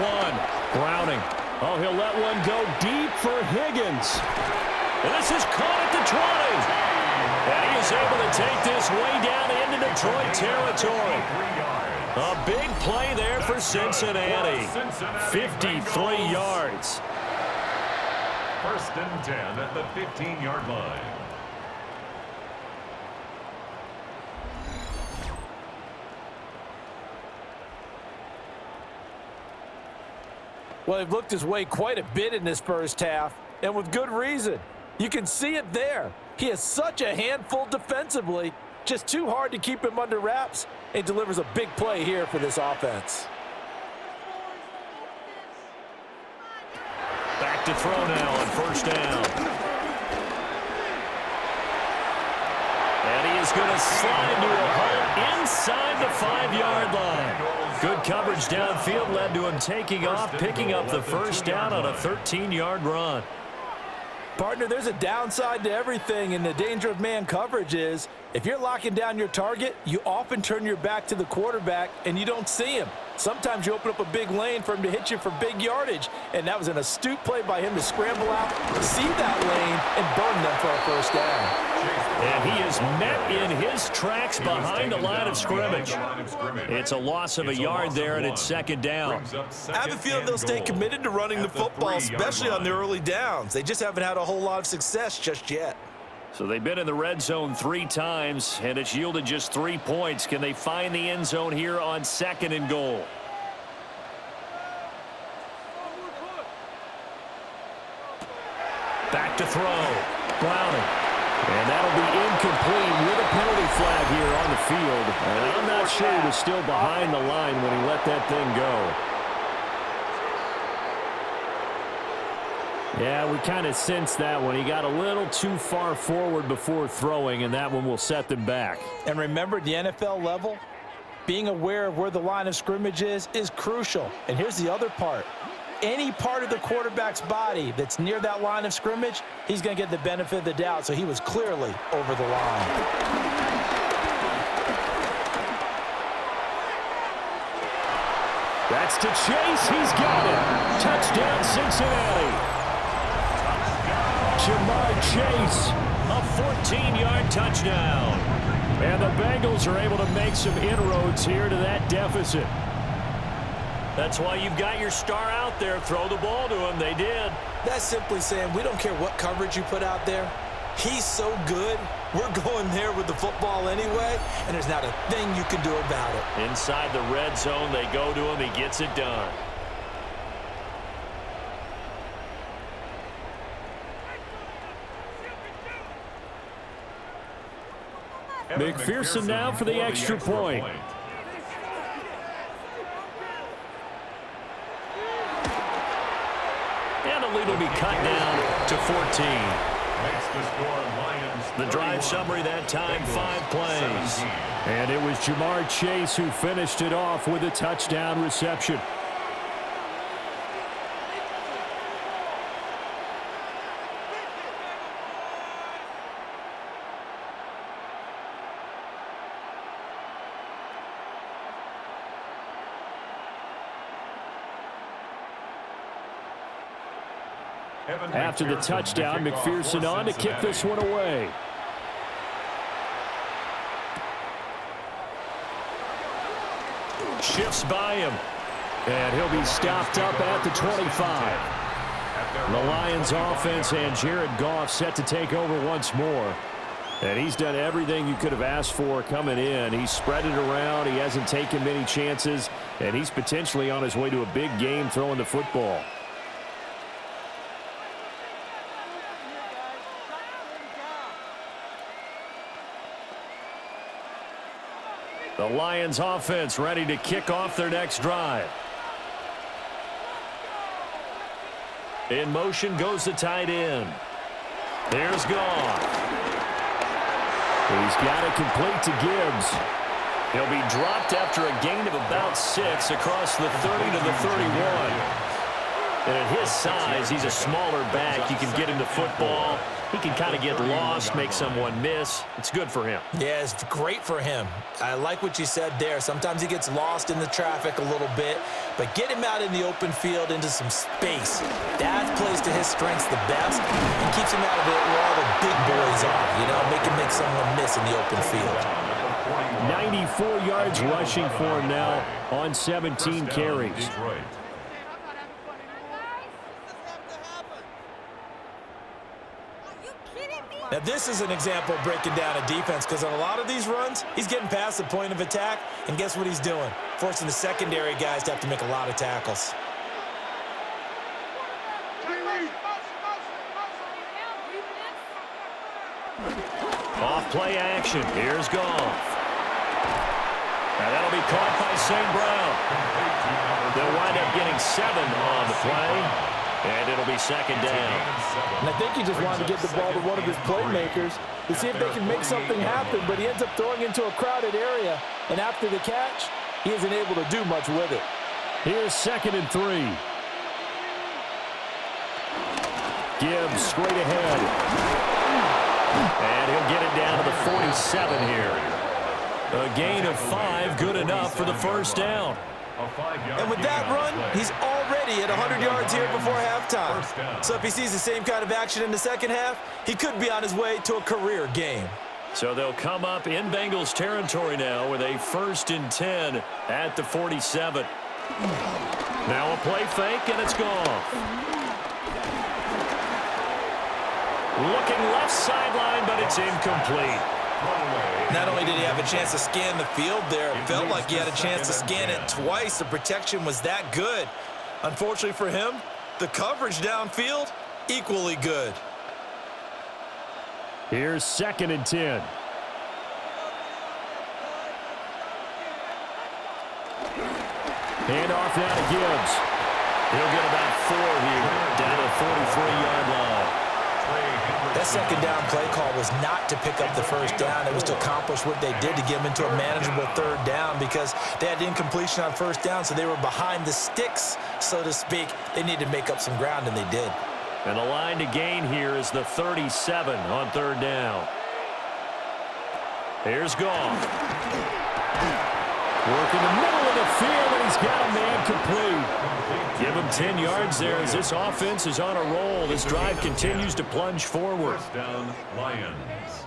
S1: Browning. Oh, he'll let one go deep for Higgins.
S4: And this is caught at the 20. And he is able to take this way down into Detroit territory. A big play there for Cincinnati. 53 yards.
S3: 1st and 10 at the 15-yard line.
S2: Well, they've looked his way quite a bit in this 1st half, and with good reason. You can see it there. He is such a handful defensively, just too hard to keep him under wraps, and delivers a big play here for this offense.
S4: Back to throw now on 1st down. And he is going to slide to a hole inside the 5-yard line. Good coverage downfield led to him taking off, picking up the first down on a 13-yard run.
S2: Partner, there's a downside to everything, and the danger of man coverage is if you're locking down your target, you often turn your back to the quarterback and you don't see him. Sometimes you open up a big lane for him to hit you for big yardage, and that was an astute play by him to scramble out, see that lane, and burn them for a first down.
S4: And he is met in his tracks behind the line of scrimmage. It's a loss of a yard there, and it's second down.
S2: I have a feeling they'll stay committed to running the football, especially on the early downs. They just haven't had a whole lot of success just yet.
S4: So they've been in the red zone 3 times, and it's yielded just 3 points. Can they find the end zone here on 2nd and goal? Back to throw. Browning. And that'll be incomplete with a penalty flag here on the field. And I'm not sure he was still behind the line when he let that thing go.
S1: Yeah, we kind of sensed that one. He got a little too far forward before throwing, and that one will set them back.
S2: And remember, at the NFL level, being aware of where the line of scrimmage is crucial. And here's the other part. Any part of the quarterback's body that's near that line of scrimmage, he's going to get the benefit of the doubt, so he was clearly over the line.
S1: That's to Chase. He's got it. Touchdown, Cincinnati. Jamar Chase,
S4: a 14-yard touchdown.
S1: And the Bengals are able to make some inroads here to that deficit.
S4: That's why you've got your star out there. Throw the ball to him. They did.
S2: That's simply saying we don't care what coverage you put out there. He's so good, we're going there with the football anyway, and there's not a thing you can do about it.
S4: Inside the red zone, they go to him. He gets it done.
S1: McPherson now for the extra point.
S4: And the lead will be cut down to 14. The drive summary that time, 5 plays.
S1: And it was Jamar Chase who finished it off with a touchdown reception. After the touchdown, McPherson on to kick this one away.
S4: Shifts by him.
S1: And he'll be stopped up at the 25. The Lions offense and Jared Goff set to take over once more. And he's done everything you could have asked for coming in. He's spread it around. He hasn't taken many chances. And he's potentially on his way to a big game throwing the football. The Lions offense ready to kick off their next drive. In motion goes the tight end. There's Goff. He's got it complete to Gibbs.
S4: He'll be dropped after a gain of about 6 across the 30 to the 31. And at his size, he's a smaller back. You can get him to football. He can kind of get lost, make someone miss. It's good for him.
S2: Yeah, it's great for him. I like what you said there. Sometimes he gets lost in the traffic a little bit, but get him out in the open field into some space. That plays to his strengths the best and keeps him out of it where all the big boys are, you know, make someone miss in the open field.
S1: 94 yards rushing for him now on 17 carries.
S2: Now, this is an example of breaking down a defense because on a lot of these runs, he's getting past the point of attack, and guess what he's doing? Forcing the secondary guys to have to make a lot of tackles.
S4: Off play action. Here's Goff. Now that'll be caught by St. Brown. They'll wind up getting 7 on the play. And it'll be second down.
S2: And I think he just wanted to get the ball to one of his playmakers to see if they can make something happen, but he ends up throwing into a crowded area, and after the catch, he isn't able to do much with it.
S1: Here's 2nd and 3. Gibbs straight ahead. And he'll get it down to the 47 here. A gain of 5, good enough for the first down.
S6: And with that run, he's already at 100 yards here before halftime. So if he sees the same kind of action in the second half, he could be on his way to a career game.
S4: So they'll come up in Bengals territory now with a 1st and 10 at the 47.
S1: Now a play fake, and it's gone. Looking left sideline, but it's incomplete.
S6: Not only did he have a chance to scan the field there, it felt like he had a chance to scan it twice. The protection was that good. Unfortunately for him, the coverage downfield, equally good.
S1: Here's 2nd and 10. Hand off now to Gibbs.
S4: He'll get about 4 here, down to the 43-yard line.
S6: That second down play call was not to pick up the first down. It was to accomplish what they did to get them into a manageable 3rd down because they had incompletion on 1st down, so they were behind the sticks, so to speak. They needed to make up some ground, and they did.
S4: And the line to gain here is the 37 on 3rd down. Here's Goff.
S1: Work in the middle of the field, and he's got a man complete.
S4: Give him 10 yards there as this offense is on a roll. This drive continues to plunge forward.
S3: First down, Lions.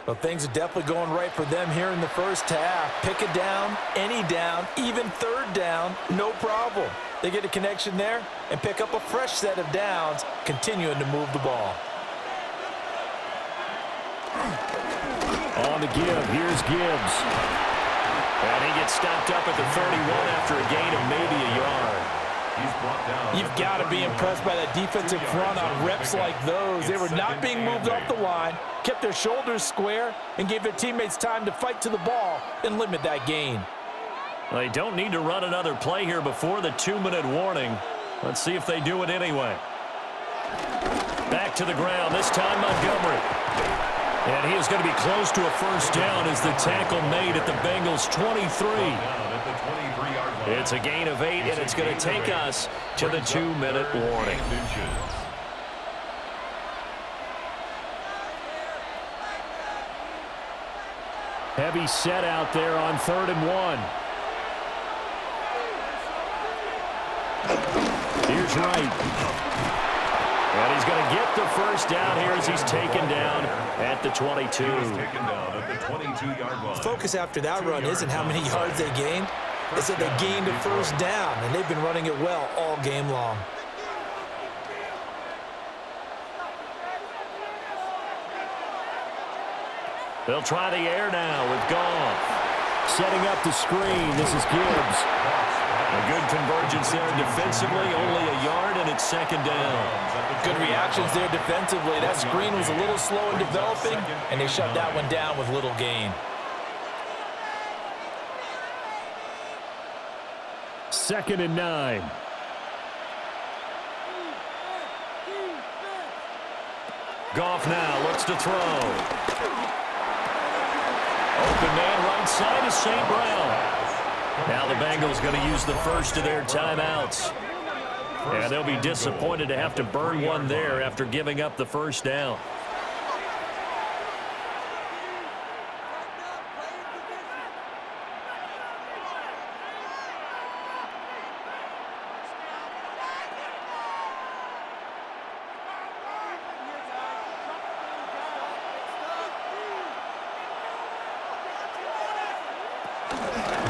S2: Well, things are definitely going right for them here in the first half. Pick a down, any down, even 3rd down, no problem. They get a connection there and pick up a fresh set of downs, continuing to move the ball.
S1: On the give, here's Gibbs.
S4: And he gets stopped up at the 31 after a gain of maybe a yard.
S3: He's brought down.
S2: You've got to be impressed by that defensive front on reps like those. They were not being moved off the line, kept their shoulders square, and gave their teammates time to fight to the ball and limit that gain.
S4: They don't need to run another play here before the 2-minute warning. Let's see if they do it anyway. Back to the ground, this time Montgomery. And he is going to be close to a first down as the tackle made at the Bengals 23. It's a gain of 8, and it's going to take us to the 2-minute warning.
S1: Heavy set out there on 3rd and 1. Here's Wright.
S4: And he's going to get the first down here as he's taken down at the 22.
S6: The focus after that run isn't how many yards they gained. It's that they gained a first down, and they've been running it well all game long.
S4: They'll try the air now with Goff.
S1: Setting up the screen, this is Gibbs.
S4: A good convergence there defensively, only a yard, and it's 2nd down.
S2: Good reactions there defensively. That screen was a little slow in developing, and they shut that one down with little gain.
S1: 2nd and 9.
S4: Goff now looks to throw. Open man right side is St. Brown. Now the Bengals going to use the first of their timeouts. And they'll be disappointed to have to burn one there after giving up the first down.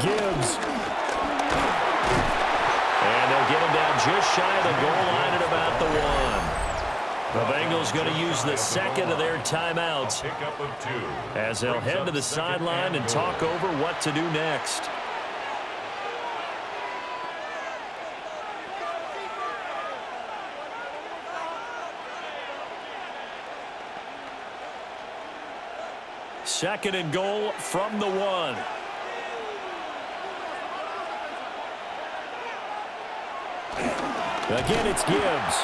S1: Gibbs.
S4: And they'll get him down just shy of the goal line at about the 1. The Bengals going to use the second of their timeouts as they'll head to the sideline and talk over what to do next. Second and goal from the 1.
S1: Again, it's Gibbs.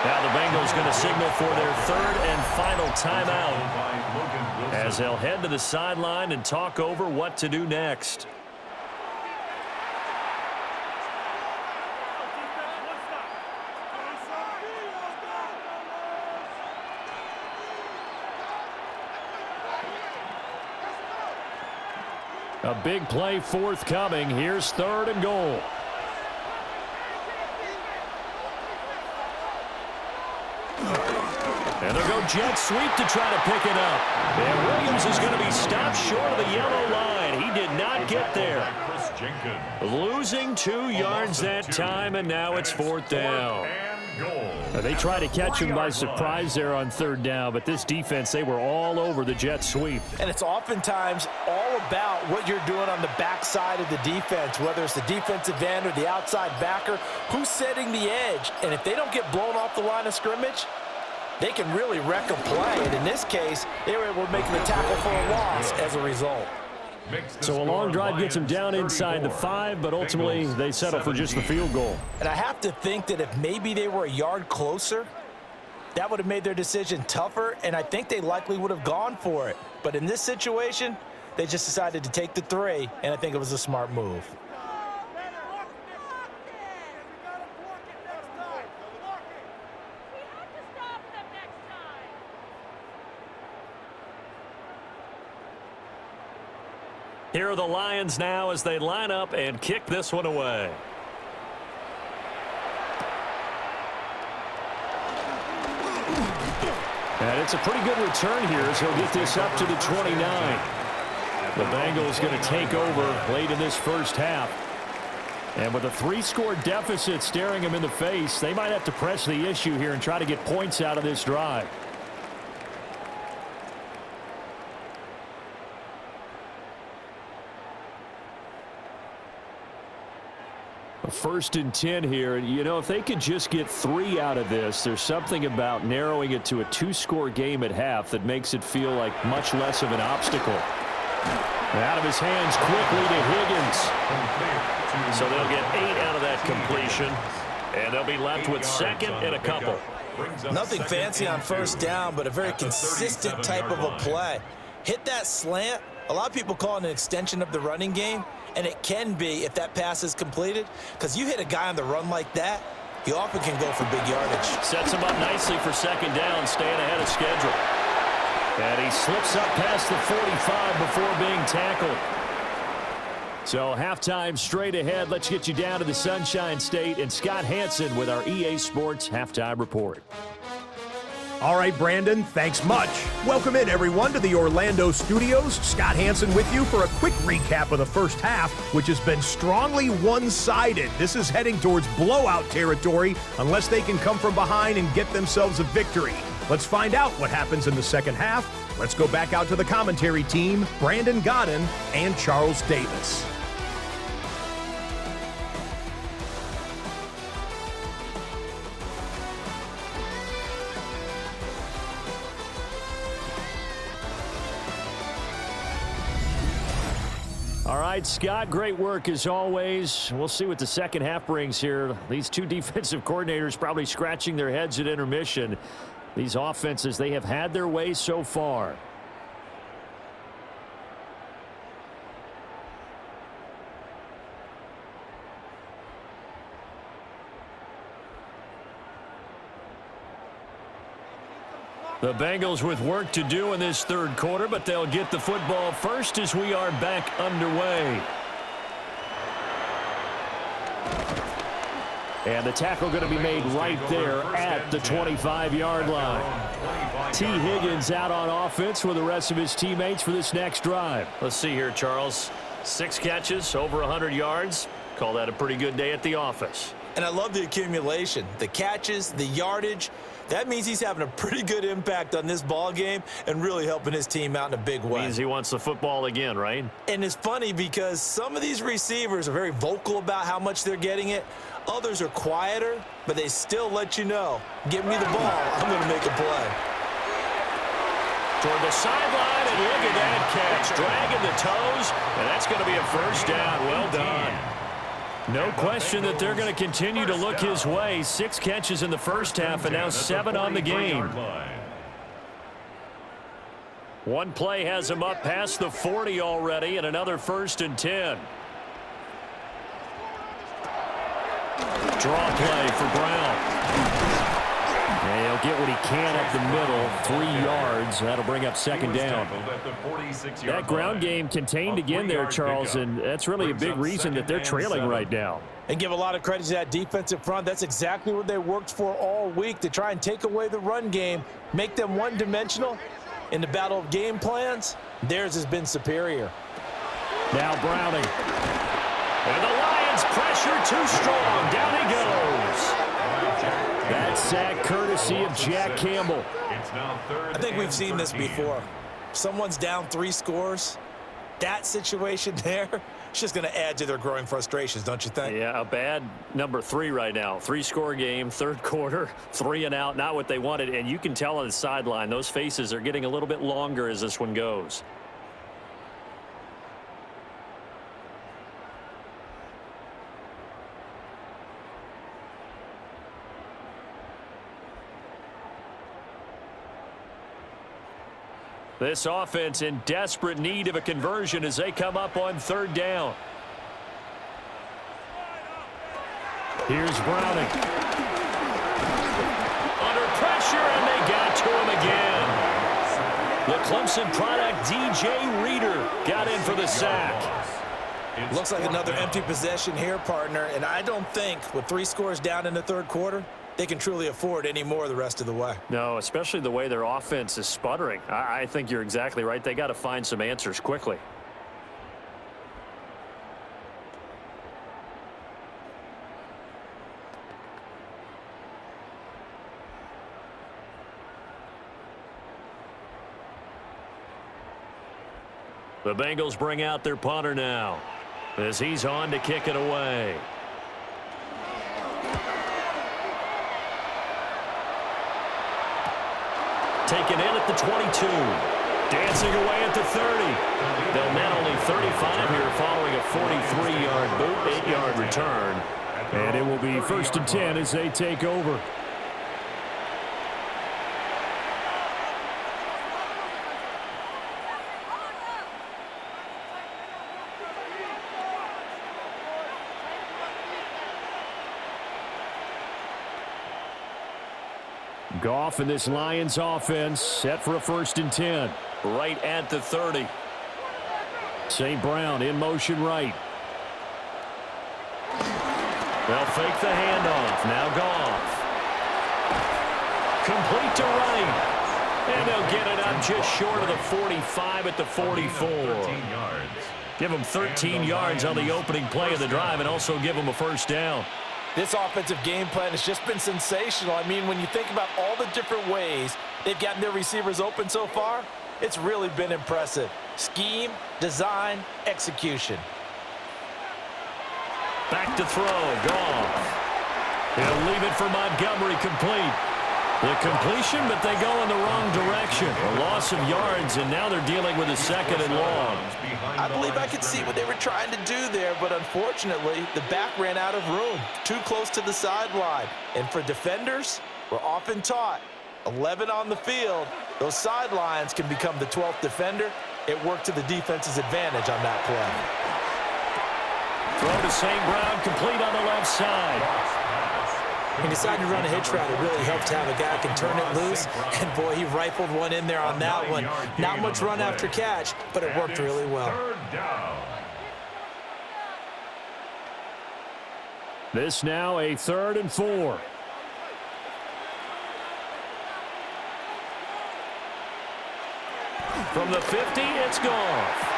S4: Now the Bengals going to signal for their third and final timeout as they'll head to the sideline and talk over what to do next.
S1: A big play forthcoming. Here's 3rd and goal. And they'll go jet sweep to try to pick it up. And Williams is going to be stopped short of the yellow line. He did not get there. Losing 2 yards that time, and now it's 4th down. They tried to catch him by surprise there on 3rd down, but this defense, they were all over the jet sweep.
S2: And it's oftentimes all about what you're doing on the backside of the defense, whether it's the defensive end or the outside backer, who's setting the edge. And if they don't get blown off the line of scrimmage, they can really wreck a play. And in this case, they were able to make the tackle for a loss as a result.
S1: So a long drive gets them down inside the 5, but ultimately they settle for just the field goal.
S2: And I have to think that if maybe they were a yard closer, that would have made their decision tougher, and I think they likely would have gone for it. But in this situation, they just decided to take the 3, and I think it was a smart move.
S4: Here are the Lions now as they line up and kick this one away.
S1: And it's a pretty good return here as he'll get this up to the 29. The Bengals going to take over late in this first half. And with a 3-score deficit staring them in the face, they might have to press the issue here and try to get points out of this drive. A 1st and 10 here. And, you know, if they could just get 3 out of this, there's something about narrowing it to a 2-score game at half that makes it feel like much less of an obstacle. Out of his hands quickly to Higgins.
S4: So they'll get 8 out of that completion, and they'll be left with 2nd and a couple.
S2: Nothing fancy on 1st down, but a very consistent type of a play. Hit that slant. A lot of people call it an extension of the running game. And it can be if that pass is completed, because you hit a guy on the run like that, he often can go for big yardage.
S4: Sets him up nicely for 2nd down, staying ahead of schedule.
S1: And he slips up past the 45 before being tackled. So halftime straight ahead. Let's get you down to the Sunshine State and Scott Hansen with our EA Sports Halftime Report.
S7: All right, Brandon, thanks much. Welcome in, everyone, to the Orlando studios. Scott Hansen with you for a quick recap of the first half, which has been strongly one-sided. This is heading towards blowout territory unless they can come from behind and get themselves a victory. Let's find out what happens in the second half. Let's go back out to the commentary team, Brandon Godden and Charles Davis.
S1: All right, Scott, great work as always. We'll see what the second half brings here. These 2 defensive coordinators probably scratching their heads at intermission. These offenses, they have had their way so far. The Bengals with work to do in this 3rd quarter, but they'll get the football first as we are back underway. And the tackle going to be made right there at the 25-yard line. T. Higgins out on offense with the rest of his teammates for this next drive.
S4: Let's see here, Charles. 6 catches, over 100 yards. Call that a pretty good day at the office.
S2: And I love the accumulation, the catches, the yardage. That means he's having a pretty good impact on this ball game and really helping his team out in a big way.
S4: Means he wants the football again, right?
S2: And it's funny because some of these receivers are very vocal about how much they're getting it. Others are quieter, but they still let you know, give me the ball, I'm going to make a play.
S4: Toward the sideline, and look at that catch. Dragging the toes, and that's going to be a 1st down. Well done.
S1: No question that they're going to continue to look his way. 6 catches in the first half and now 7 on the game. One play has him up past the 40 already, and another 1st and 10. Draw play for Brown. And he'll get what he can up the middle, 3 yards. That'll bring up 2nd down. That ground game contained again there, Charles, and that's really a big reason that they're trailing right now.
S2: And give a lot of credit to that defensive front. That's exactly what they worked for all week, to try and take away the run game, make them one-dimensional. In the battle of game plans, theirs has been superior.
S1: Now Browning. And the Lions pressure too strong. Down he goes. That sack courtesy of Jack Campbell.
S2: I think we've seen this before. Someone's down 3 scores. That situation there, it's just going to add to their growing frustrations, don't you think?
S4: Yeah, a bad number 3 right now. 3-score game, 3rd quarter, 3 and out, not what they wanted. And you can tell on the sideline, those faces are getting a little bit longer as this one goes. This offense in desperate need of a conversion as they come up on 3rd down.
S1: Here's Browning. Under pressure, and they got to him again. The Clemson product, DJ Reader, got in for the sack.
S2: Looks like another empty possession here, partner, and I don't think with 3 scores down in the 3rd quarter, they can truly afford any more the rest of the way.
S4: No, especially the way their offense is sputtering. I think you're exactly right. They got to find some answers quickly. The Bengals bring out their punter now as he's on to kick it away. Taken in at the 22. Dancing away at the 30. They'll net only 35 here following a 43-yard boot, 8-yard return.
S1: And it will be 1st and 10 as they take over. Goff and this Lions offense set for a 1st and 10.
S4: Right at the 30.
S1: St. Brown in motion right.
S4: They'll fake the handoff. Now Goff.
S1: Complete to right. And they'll get it up just short of the 45 at the 44. Give them 13 yards on the opening play of the drive and also give them a 1st down.
S2: This offensive game plan has just been sensational. I mean, when you think about all the different ways they've gotten their receivers open so far, it's really been impressive. Scheme, design, execution.
S1: Back to throw, Goff. He'll leave it for Montgomery, complete. The completion, but they go in the wrong direction. A loss of yards, and now they're dealing with a 2nd and long.
S2: I believe I could see what they were trying to do there, but unfortunately, the back ran out of room, too close to the sideline. And for defenders, we're often taught, 11 on the field, those sidelines can become the 12th defender. It worked to the defense's advantage on that play.
S1: Throw to St. Brown, complete on the left side.
S2: When you decide to run a hitch route, it really helps to have a guy who can turn it loose. And, boy, he rifled one in there on that one. Not much run after catch, but it worked really well.
S1: This now a 3rd and 4. From the 50, it's Goff.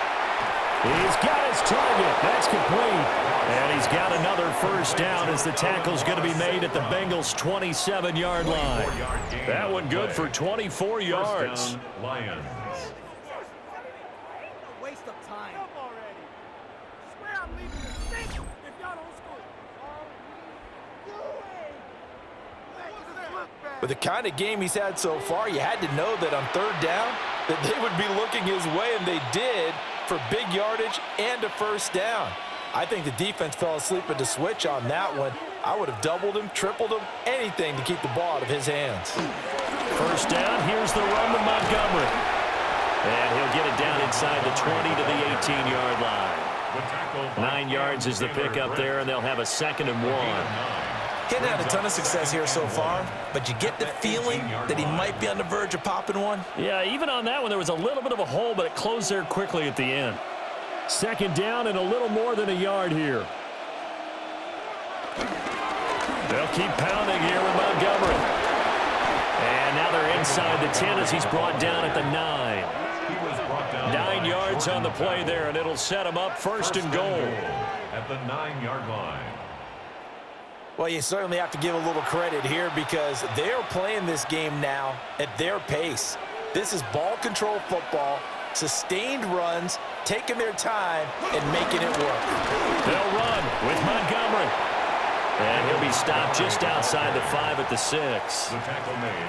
S1: He's got his target. That's complete. And he's got another 1st down as the tackle's going to be made at the Bengals' 27-yard line. That one good for 24 yards.
S3: Lions.
S8: Waste of time. Swear I'm leaving the sink if y'all don't score.
S2: With the kind of game he's had so far, you had to know that on 3rd down that they would be looking his way, and they did, for big yardage and a 1st down. I think the defense fell asleep at the switch on that one. I would have doubled him, tripled him, anything to keep the ball out of his hands.
S4: First down, here's the run to Montgomery. And he'll get it down inside the 20 to the 18-yard line. 9 yards is the pickup there, and they'll have a 2nd and 1.
S6: Hadn't had a ton of success here so far, but you get the feeling that he might be on the verge of popping one.
S4: Yeah, even on that one, there was a little bit of a hole, but it closed there quickly at the end.
S1: 2nd down and a little more than a yard here.
S4: They'll keep pounding here with Montgomery. And now they're inside the 10 as he's brought down at the 9. 9 yards on the play there, and it'll set him up 1st and goal.
S3: At the 9-yard line.
S2: Well, you certainly have to give a little credit here because they're playing this game now at their pace. This is ball control football, sustained runs, taking their time, and making it work.
S4: They'll run with Montgomery. And he'll be stopped just outside the 5 at the 6.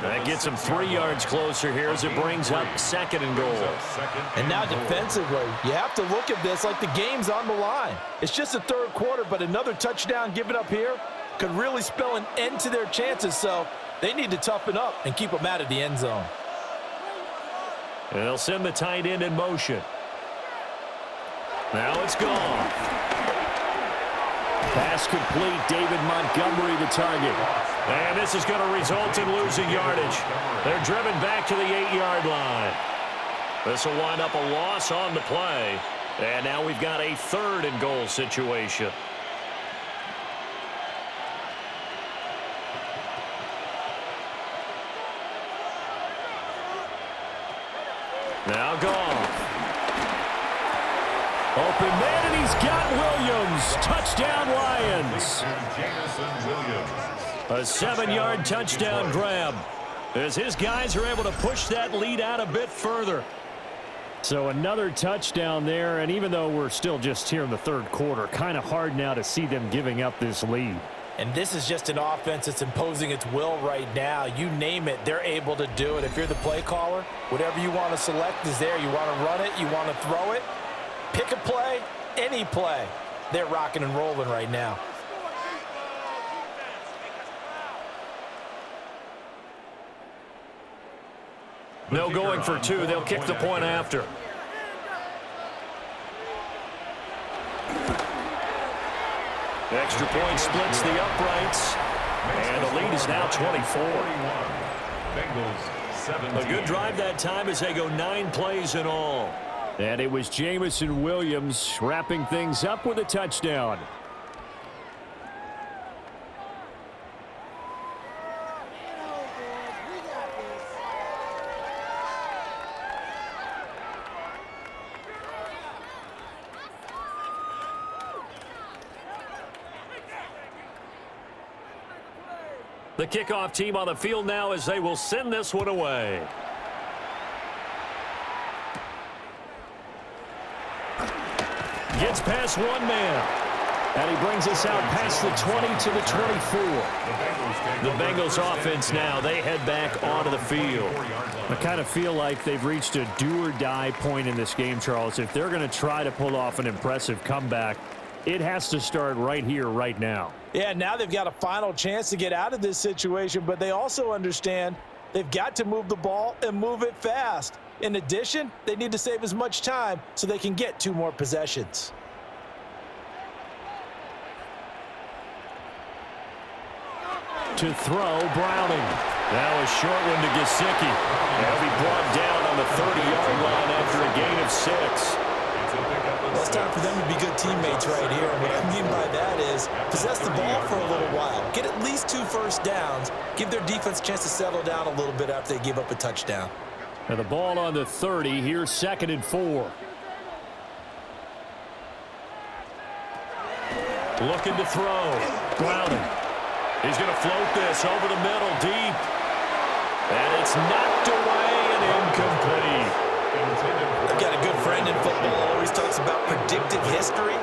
S4: That gets him 3 yards closer here as it brings up 2nd and goal.
S2: And now defensively, you have to look at this like the game's on the line. It's just the 3rd quarter, but another touchdown given up here could really spell an end to their chances, so they need to toughen up and keep them out of the end zone.
S4: And they'll send the tight end in motion. Now it's gone.
S1: Pass complete. David Montgomery the target.
S4: And this is going to result in losing yardage. They're driven back to the 8-yard line. This will wind up a loss on the play. And now we've got a 3rd and goal situation. Now Goff.
S1: Open man, and he's got Williams. Touchdown, Lions.
S4: A 7-yard touchdown grab as his guys are able to push that lead out a bit further.
S1: So another touchdown there, and even though we're still just here in the 3rd quarter, kind of hard now to see them giving up this lead.
S2: And this is just an offense that's imposing its will right now. You name it, they're able to do it. If you're the play caller, whatever you want to select is there. You want to run it, you want to throw it. Pick a play, any play. They're rocking and rolling right now.
S4: No going for 2. They'll kick the point after. Extra point splits the uprights. And the lead is now 24. A good drive that time as they go 9 plays in all.
S1: And it was Jamison Williams wrapping things up with a touchdown.
S4: The kickoff team on the field now as they will send this one away. Gets past one man. And he brings us out past the 20 to the 24. The Bengals offense now, they head back onto the field.
S1: I kind of feel like they've reached a do-or-die point in this game, Charles. If they're going to try to pull off an impressive comeback, it has to start right here, right now.
S2: Yeah, now they've got a final chance to get out of this situation, but they also understand they've got to move the ball and move it fast. In addition, they need to save as much time so they can get 2 more possessions.
S1: To throw, Browning.
S4: Now a short one to Gesicki. He'll be brought down on the 30-yard line after a gain of 6.
S6: Well, it's time for them to be good teammates right here. And what I mean by that is possess the ball for a little while. Get at least 2 first downs. Give their defense a chance to settle down a little bit after they give up a touchdown.
S1: And the ball on the 30. Here's 2nd and 4.
S4: Looking to throw. Browning. He's going to float this over the middle deep. And it's knocked away and incomplete.
S6: I've got a good friend in football, always talks about predictive history.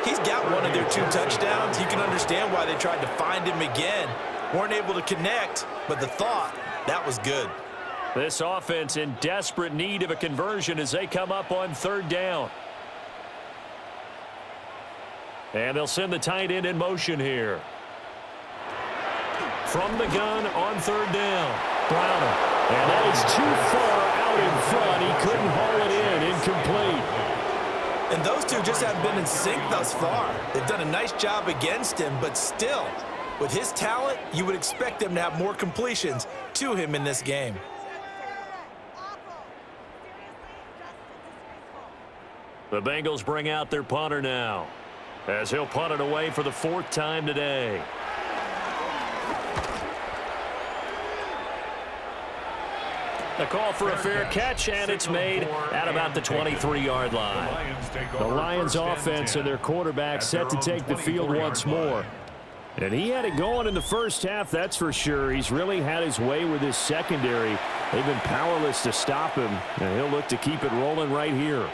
S6: He's got one of their 2 touchdowns. You can understand why they tried to find him again. Weren't able to connect, but the thought, that was good.
S4: This offense in desperate need of a conversion as they come up on 3rd down.
S1: And they'll send the tight end in motion here. From the gun on third down. Browner. And that is too far out in front. He couldn't haul it in. Incomplete.
S6: And those two just haven't been in sync thus far. They've done a nice job against him, but still, with his talent, you would expect them to have more completions to him in this game.
S1: The Bengals bring out their punter now, as he'll punt it away for the 4th time today. A call for a fair catch, and it's made at about the 23-yard line. The Lions offense and their quarterback set to take the field once more. And he had it going in the first half, that's for sure. He's really had his way with his secondary. They've been powerless to stop him, and he'll look to keep it rolling right here.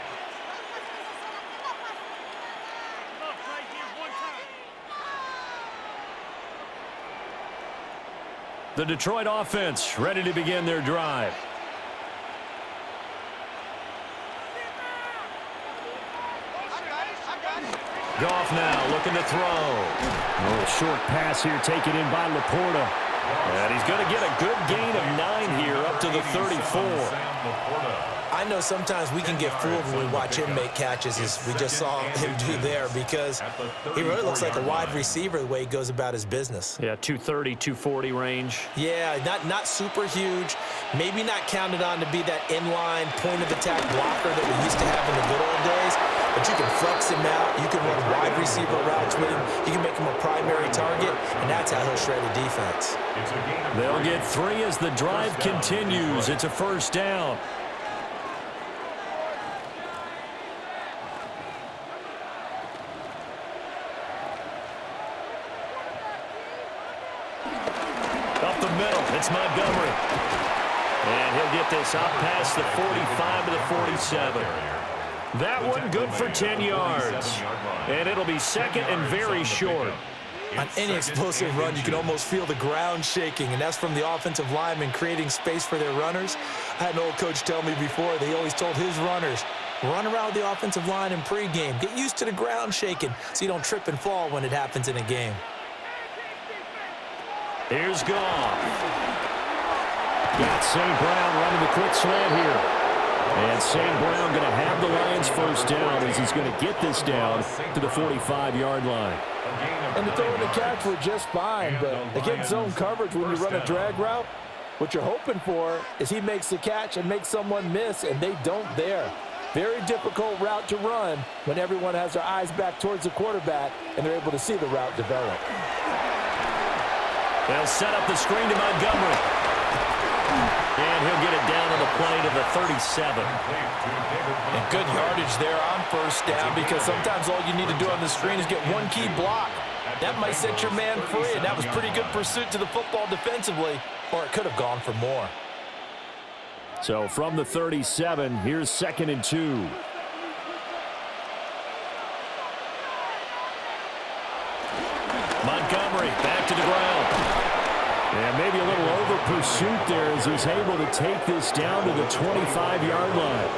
S1: The Detroit offense ready to begin their drive. Goff now looking to throw. A little short pass here taken in by Laporta. And he's going to get a good gain of 9 here up to the 34.
S6: I know sometimes we can get fooled when we watch him make catches, as we just saw him do there, because he really looks like a wide receiver the way he goes about his business.
S1: Yeah, 230, 240 range.
S6: Yeah, not super huge. Maybe not counted on to be that inline point-of-attack blocker that we used to have in the good old days, but you can flex him out. You can run wide receiver routes with him. You can make him a primary target, and that's how he'll shred a defense.
S1: They'll get 3 as the drive continues. It's a first down. Up the middle, it's Montgomery. And he'll get this out past the 45 to the 47. That one good for 10 yards. And it'll be 2nd and very short.
S6: On any explosive run, you can almost feel the ground shaking, and that's from the offensive linemen creating space for their runners. I had an old coach tell me before, they always told his runners, run around the offensive line in pregame. Get used to the ground shaking so you don't trip and fall when it happens in a game.
S1: Here's Goff. Got St. Brown running the quick slant here. And St. Brown going to have the Lions first down as he's going to get this down to the 45-yard line.
S2: And the throw and the catch were just fine, but against zone coverage when you run a drag route, what you're hoping for is he makes the catch and makes someone miss, and they don't there. Very difficult route to run when everyone has their eyes back towards the quarterback and they're able to see the route develop.
S1: They'll set up the screen to Montgomery. And he'll get it down on the play to the 37.
S2: And good yardage there on first down, because sometimes all you need to do on the screen is get one key block. That might set your man free, and that was pretty good pursuit to the football defensively, or it could have gone for more.
S1: So from the 37, here's 2nd and 2. Montgomery back to the ground. And maybe a little over pursuit there as he's able to take this down to the 25-yard line.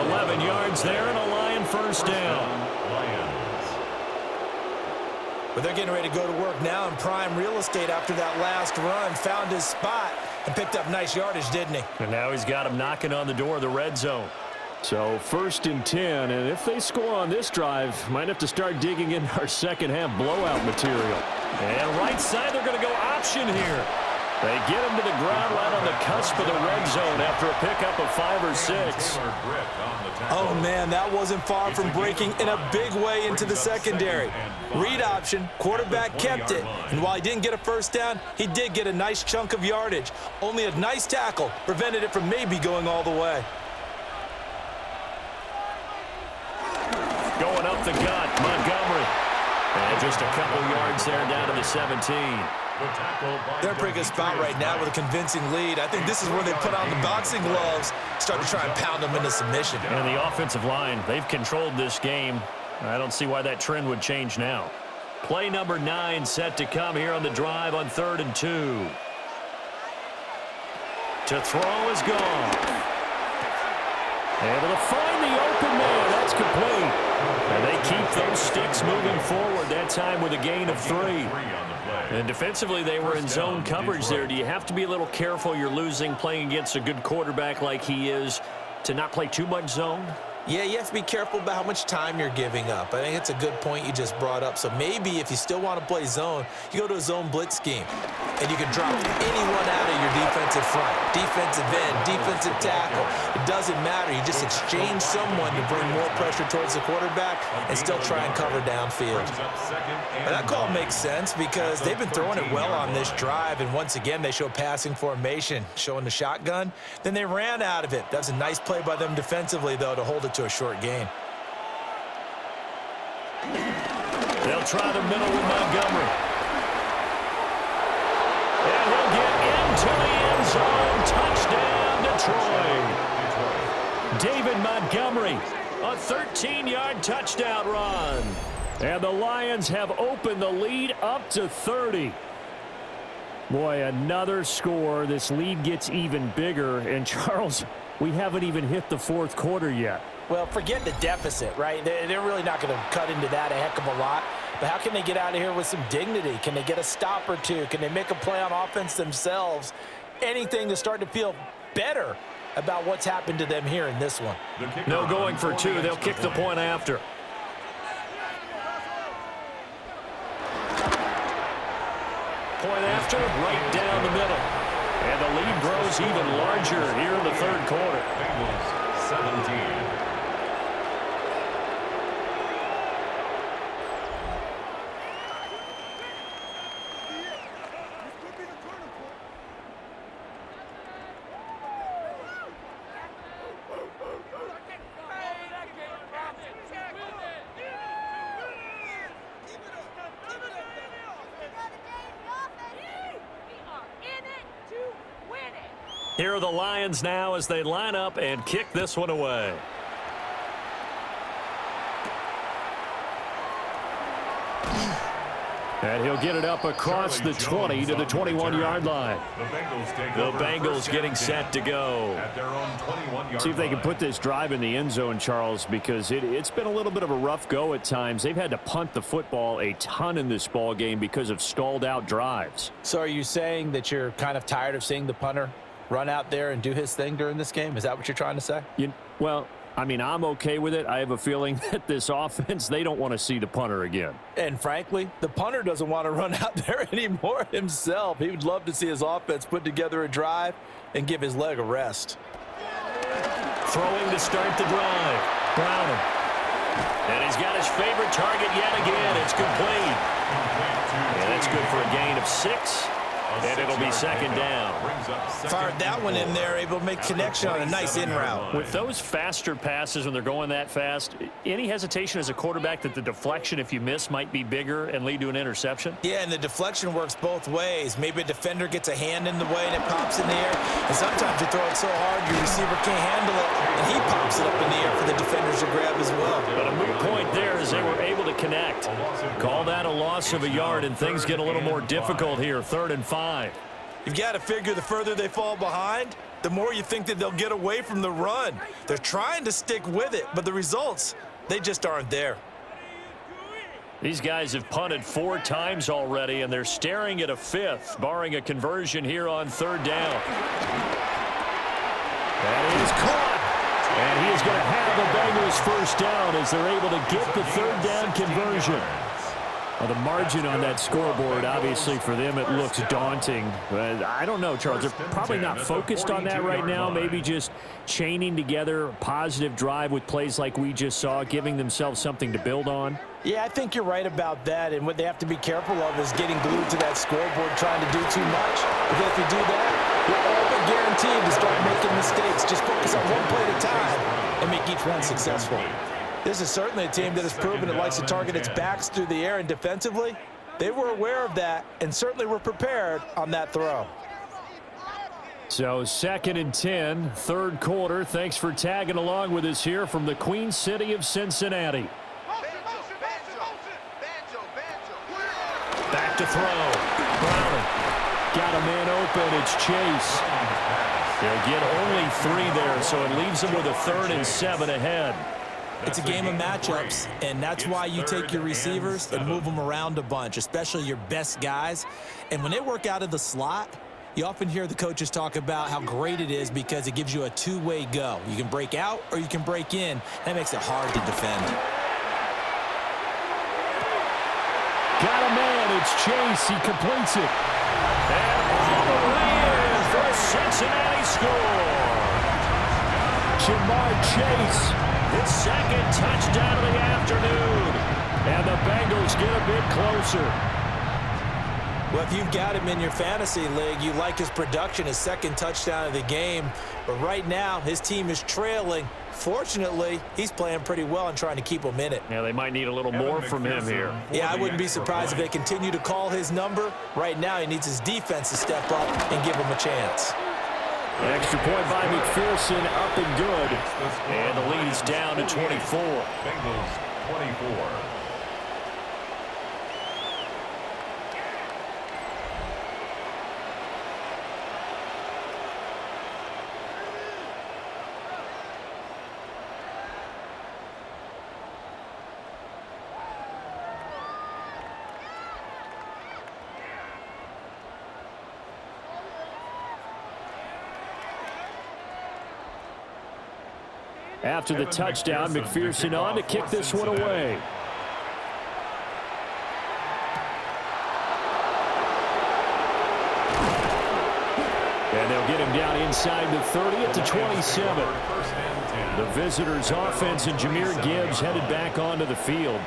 S1: 11 yards there and a Lion first down.
S6: But they're getting ready to go to work now in prime real estate after that last run. Found his spot and picked up nice yardage, didn't he?
S1: And now he's got him knocking on the door of the red zone. So 1st and 10, and if they score on this drive, might have to start digging in our second half blowout material. And right side, they're going to go option here. They get him to the ground right on the cusp of the red zone after a pickup of 5 or 6.
S6: Oh, man, that wasn't far from breaking in a big way into the secondary. Read option, quarterback kept it, and while he didn't get a first down, he did get a nice chunk of yardage. Only a nice tackle prevented it from maybe going all the way.
S1: Going up the gut, Montgomery. And just a couple yards there down to the 17.
S6: They're in a pretty good spot right now with a convincing lead. I think this is where they put on the boxing gloves, start to try and pound them into submission.
S1: And the offensive line, they've controlled this game. I don't see why that trend would change now. Play number 9 set to come here on the drive on 3rd and 2. To throw is gone. Able to find the open man. That's complete. And they keep those sticks moving forward, that time with a gain of 3.
S4: And defensively, they were in zone coverage there. Do you have to be a little careful? You're losing playing against a good quarterback like he is to not play too much zone?
S6: Yeah, you have to be careful about how much time you're giving up. I think it's a good point you just brought up. So maybe if you still want to play zone, you go to a zone blitz scheme, and you can drop anyone out of your defensive front, defensive end, defensive tackle. It doesn't matter. You just exchange someone to bring more pressure towards the quarterback and still try and cover downfield. And that call makes sense because they've been throwing it well on this drive, and once again, they show passing formation, showing the shotgun. Then they ran out of it. That was a nice play by them defensively, though, to hold it to a short gain.
S1: They'll try the middle with Montgomery. And he'll get into the end zone. Touchdown, Detroit. David Montgomery, a 13-yard touchdown run. And the Lions have opened the lead up to 30. Boy, another score. This lead gets even bigger. And, Charles, we haven't even hit the fourth quarter yet.
S2: Well, forget the deficit, right? They're really not going to cut into that a heck of a lot. But how can they get out of here with some dignity? Can they get a stop or two? Can they make a play on offense themselves? Anything to start to feel better about what's happened to them here in this one.
S1: No going for 2. They'll kick the point after. Point after, right down the middle. And the lead grows even larger here in the third quarter.
S3: Bengals 17.
S1: Here are the Lions now as they line up and kick this one away. And he'll get it up across the 20 to the 21-yard line. The Bengals getting set to go. See if they can put this drive in the end zone, Charles, because it's been a little bit of a rough go at times. They've had to punt the football a ton in this ball game because of stalled-out drives.
S2: So are you saying that you're kind of tired of seeing the punter run out there and do his thing during this game? Is that what you're trying to say?
S1: Well, I mean, I'm okay with it. I have a feeling that this offense, they don't want to see the punter again.
S2: And frankly, the punter doesn't want to run out there anymore himself. He would love to see his offense put together a drive and give his leg a rest.
S1: Throwing to start the drive. Browning. And he's got his favorite target yet again. It's complete. And that's good for a gain of 6. And it'll be second down.
S6: Fired that one in there, able to make connection on a nice in route.
S1: With those faster passes when they're going that fast, any hesitation as a quarterback that the deflection, if you miss, might be bigger and lead to an interception?
S6: Yeah, and the deflection works both ways. Maybe a defender gets a hand in the way and it pops in the air. And sometimes you throw it so hard your receiver can't handle it, and he pops it up in the air for the defenders to grab as well.
S1: But a moot point there as they were able to connect. Call that a loss of a yard, and things get a little more difficult here. 3rd and 5.
S6: You've got to figure the further they fall behind, the more you think that they'll get away from the run. They're trying to stick with it, but the results, they just aren't there.
S1: These guys have punted 4 times already, and they're staring at a 5th, barring a conversion here on 3rd down. That is caught. And he is going to have the Bengals first down as they're able to get the 3rd down conversion. Well, the margin on that scoreboard, obviously, for them, it looks daunting. But I don't know, Charles. They're probably not focused on that right now. Maybe just chaining together a positive drive with plays like we just saw, giving themselves something to build on.
S2: Yeah, I think you're right about that. And what they have to be careful of is getting glued to that scoreboard, trying to do too much. Because if you do that, you're all but guaranteed to start making mistakes. Just focus on one play at a time and make each one successful. This is certainly a team that has proven it likes to target its backs through the air, and defensively, they were aware of that and certainly were prepared on that throw.
S1: So 2nd and 10, 3rd quarter. Thanks for tagging along with us here from the Queen City of Cincinnati. Back to throw. Browning. Got a man open. It's Chase. They'll get only 3 there, so it leaves them with a 3rd and 7 ahead.
S6: It's a game of matchups, and that's why you take your receivers and move them around a bunch, especially your best guys. And when they work out of the slot, you often hear the coaches talk about how great it is because it gives you a two-way go. You can break out or you can break in. That makes it hard to defend.
S1: Got a man. It's Chase. He completes it. And all the way in for a Cincinnati score. Jamar Chase, his second touchdown of the afternoon. And the Bengals get a bit closer.
S6: Well, if you've got him in your fantasy league, you like his production, his second touchdown of the game. But right now, his team is trailing. Fortunately, he's playing pretty well and trying to keep them in it.
S4: Yeah, they might need a little more from him here.
S6: Yeah, I wouldn't be surprised if they continue to call his number. Right now, he needs his defense to step up and give him a chance.
S1: Extra point by McPherson, up and good. And the lead is down to 24.
S3: Bengals 24.
S1: After the touchdown, McPherson on to kick this one away. And they'll get him down inside the 30 at the 27. The visitors' offense and Jahmyr Gibbs headed back onto the field.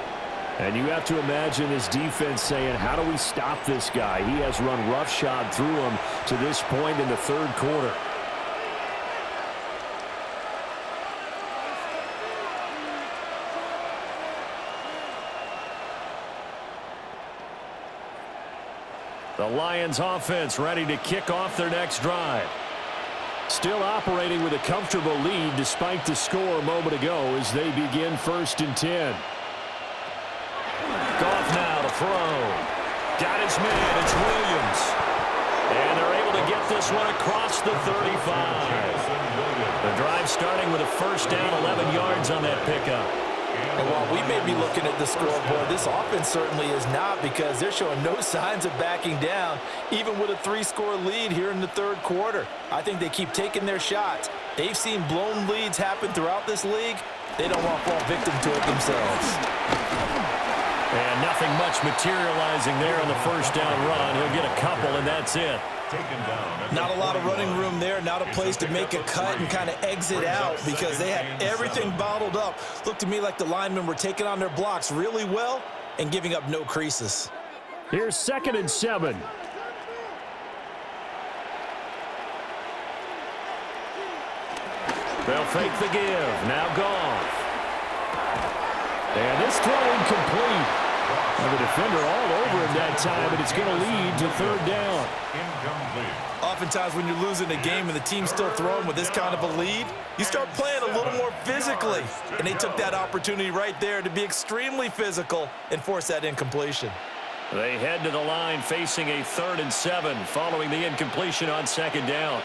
S1: And you have to imagine this defense saying, how do we stop this guy? He has run roughshod through him to this point in the third quarter. The Lions offense ready to kick off their next drive. Still operating with a comfortable lead despite the score a moment ago as they begin 1st and 10. Goff now to throw. Got his man. It's Williams. And they're able to get this one across the 35. The drive starting with a first down, 11 yards on that pickup.
S6: And while we may be looking at the scoreboard, this offense certainly is not, because they're showing no signs of backing down, even with a 3-score lead here in the third quarter. I think they keep taking their shots. They've seen blown leads happen throughout this league. They don't want to fall victim to it themselves.
S1: And nothing much materializing there on the first down run. He'll get a couple, and that's it.
S6: Not a lot of running room there, not a place to make a cut and kind of exit out, because they had everything bottled up. Looked to me like the linemen were taking on their blocks really well and giving up no creases.
S1: Here's 2nd and 7. They'll fake the give. Now Goff. And this throw incomplete. And the defender all over him that time, but it's going to lead to 3rd down.
S6: Oftentimes when you're losing a game and the team's still throwing with this kind of a lead, you start playing a little more physically. And they took that opportunity right there to be extremely physical and force that incompletion.
S1: They head to the line facing a 3rd and 7 following the incompletion on 2nd down.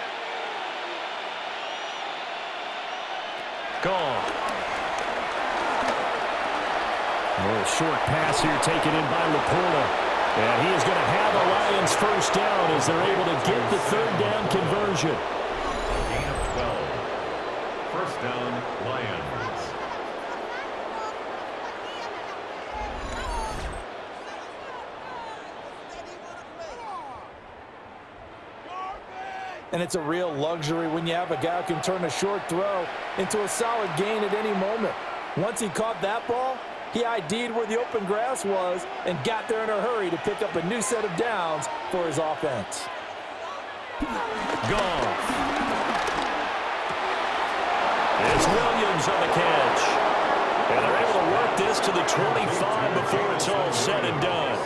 S1: Gone. A little short pass here taken in by Laporta. And he is going to have a Lions first down as they're able to get the 3rd down conversion.
S3: Gain of 12. First down, Lions.
S2: And it's a real luxury when you have a guy who can turn a short throw into a solid gain at any moment. Once he caught that ball, he ID'd where the open grass was and got there in a hurry to pick up a new set of downs for his offense.
S1: Goff. It's Williams on the catch. And they're able to work this to the 25 before it's all said and done.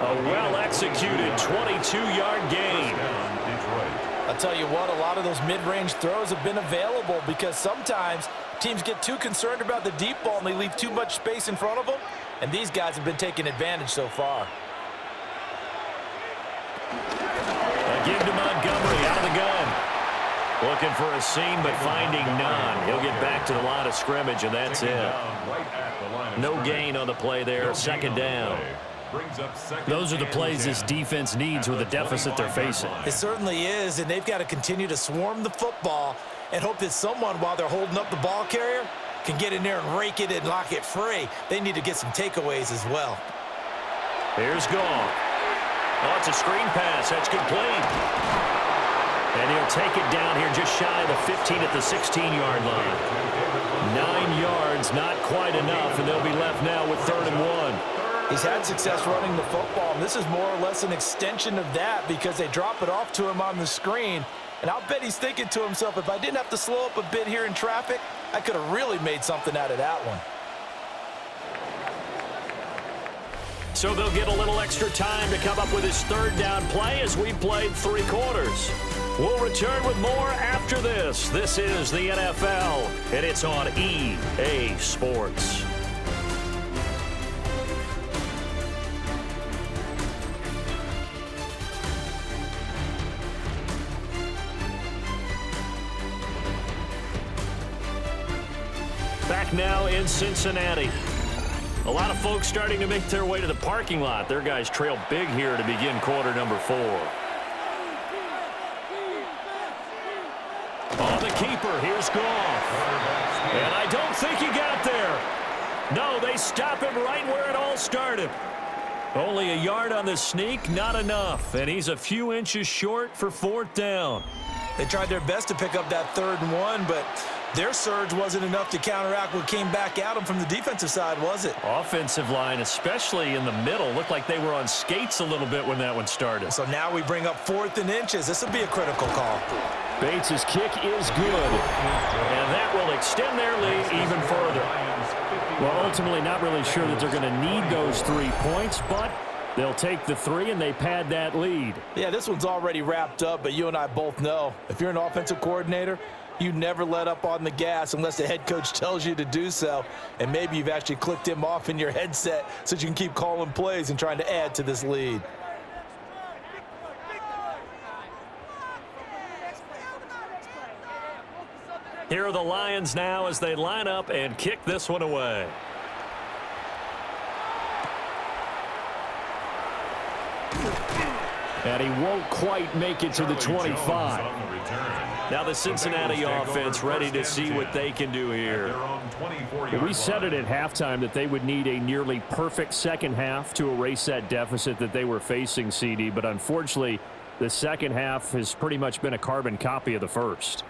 S1: A well-executed 22-yard gain.
S6: I'll tell you what, a lot of those mid-range throws have been available, because sometimes teams get too concerned about the deep ball and they leave too much space in front of them, and these guys have been taking advantage so far.
S1: A give to Montgomery out of the gun. Looking for a seam, but finding none. He'll get back
S4: back to the line of scrimmage, and that's it. No gain on the play there, second down. Those are the plays this defense needs with the deficit they're facing.
S6: It certainly is, and they've got to continue to swarm the football and hope that someone, while they're holding up the ball carrier, can get in there and rake it and lock it free. They need to get some takeaways as well.
S4: Here's Goff. Oh, it's a screen pass. That's complete. And he'll take it down here just shy of the 15 at the 16-yard line. 9 yards, not quite enough, and they'll be left now with 3rd and 1.
S6: He's had success running the football, and this is more or less an extension of that because they drop it off to him on the screen. And I'll bet he's thinking to himself, if I didn't have to slow up a bit here in traffic, I could have really made something out of that one.
S4: So they'll get a little extra time to come up with his 3rd down play as we played 3 quarters. We'll return with more after this. This is the NFL, and it's on EA Sports. Back now in Cincinnati. A lot of folks starting to make their way to the parking lot. Their guys trail big here to begin quarter number 4. On the keeper, here's Goff. And I don't think he got there. No, they stop him right where it all started. Only a yard on the sneak, not enough. And he's a few inches short for 4th down.
S6: They tried their best to pick up that 3rd and 1, but their surge wasn't enough to counteract what came back at them from the defensive side, was it?
S4: Offensive line, especially in the middle, looked like they were on skates a little bit when that one started.
S6: So now we bring up 4th and inches. This will be a critical call.
S1: Bates' kick is good.
S4: And that will extend their lead even further.
S1: Well, ultimately not really sure that they're going to need those 3 points, but they'll take the 3 and they pad that lead.
S6: Yeah, this one's already wrapped up, but you and I both know if you're an offensive coordinator, you never let up on the gas unless the head coach tells you to do so. And maybe you've actually clicked him off in your headset so you can keep calling plays and trying to add to this lead.
S4: Here are the Lions now as they line up and kick this one away.
S1: And he won't quite make it to the 25.
S4: Now the Cincinnati offense ready to see what they can do here.
S1: We said it at halftime that they would need a nearly perfect second half to erase that deficit that they were facing, CD, but unfortunately the second half has pretty much been a carbon copy of the first.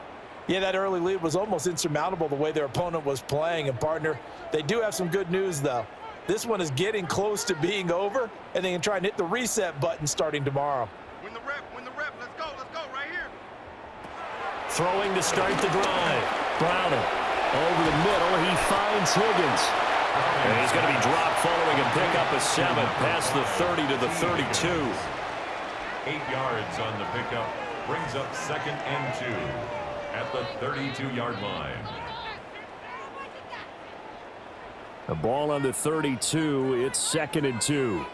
S6: Yeah, that early lead was almost insurmountable the way their opponent was playing. And, partner, they do have some good news, though. This one is getting close to being over, and they can try and hit the reset button starting tomorrow.
S8: Win the rep, let's go, right here.
S4: Throwing to start the drive.
S1: Browner over the middle, he finds Higgins.
S4: And he's going to be dropped following a pickup of 7 past the 30 to the 32.
S3: 8 yards on the pickup brings up 2nd and 2 at the 32-yard line.
S1: The ball on the 32, it's 2nd and 2.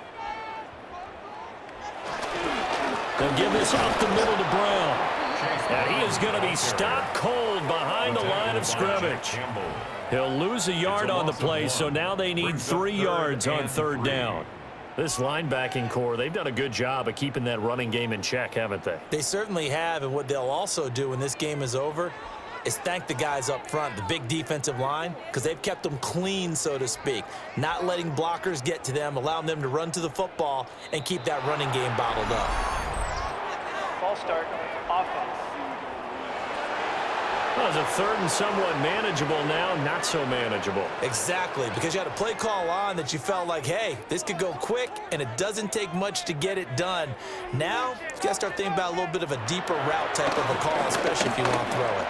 S4: They'll give this up the middle to Brown. And he is going to be stopped cold behind the line of scrimmage. He'll lose a yard on the play, so now they need 3 yards on 3rd down. This linebacking core, they've done a good job of keeping that running game in check, haven't they?
S6: They certainly have, and what they'll also do when this game is over is thank the guys up front, the big defensive line, because they've kept them clean, so to speak, not letting blockers get to them, allowing them to run to the football and keep that running game bottled up.
S5: Ball start, offense.
S4: Well, it's a 3rd and somewhat manageable now, not so manageable.
S6: Exactly, because you had a play call on that you felt like, hey, this could go quick, and it doesn't take much to get it done. Now, you got to start thinking about a little bit of a deeper route type of a call, especially if you want to throw it.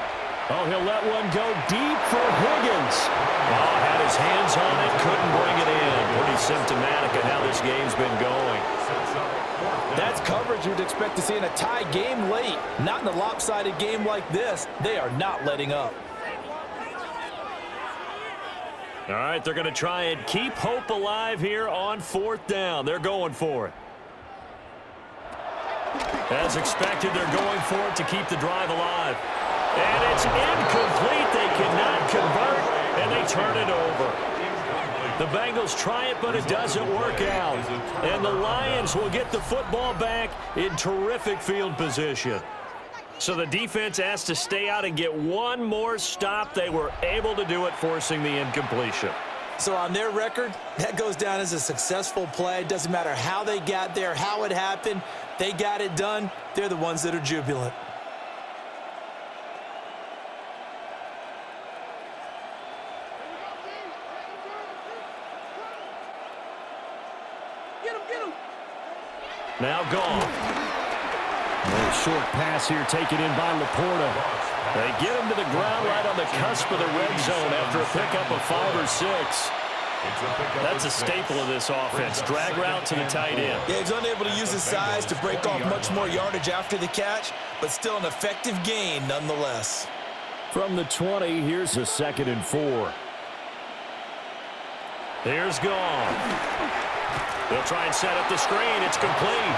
S1: Oh, he'll let one go deep for Higgins.
S4: Oh, had his hands on it, couldn't bring it in. Pretty symptomatic of how this game's been going.
S6: That's coverage you'd expect to see in a tie game late. Not in a lopsided game like this. They are not letting up.
S4: All right, they're going to try and keep hope alive here on 4th down. They're going for it. As expected, they're going for it to keep the drive alive. And it's incomplete. They cannot convert
S1: The Bengals try it, but it doesn't work out. And the Lions will get the football back in terrific field position. So the defense has to stay out and get one more stop. They were able to do it, forcing the incompletion.
S6: So on their record, that goes down as a successful play. Doesn't matter how they got there, how it happened. They got it done. They're the ones that are jubilant.
S1: Now gone. A short pass here taken in by Laporta. They get him to the ground right on the cusp of the red zone after a pickup of 5 or 6. That's a staple of this offense. Drag route to the tight end.
S6: Yeah, he's unable to use his size to break off much more yardage after the catch, but still an effective gain nonetheless.
S1: From the 20, here's a 2nd and 4. Here's gone. They'll try and set up the screen. It's complete.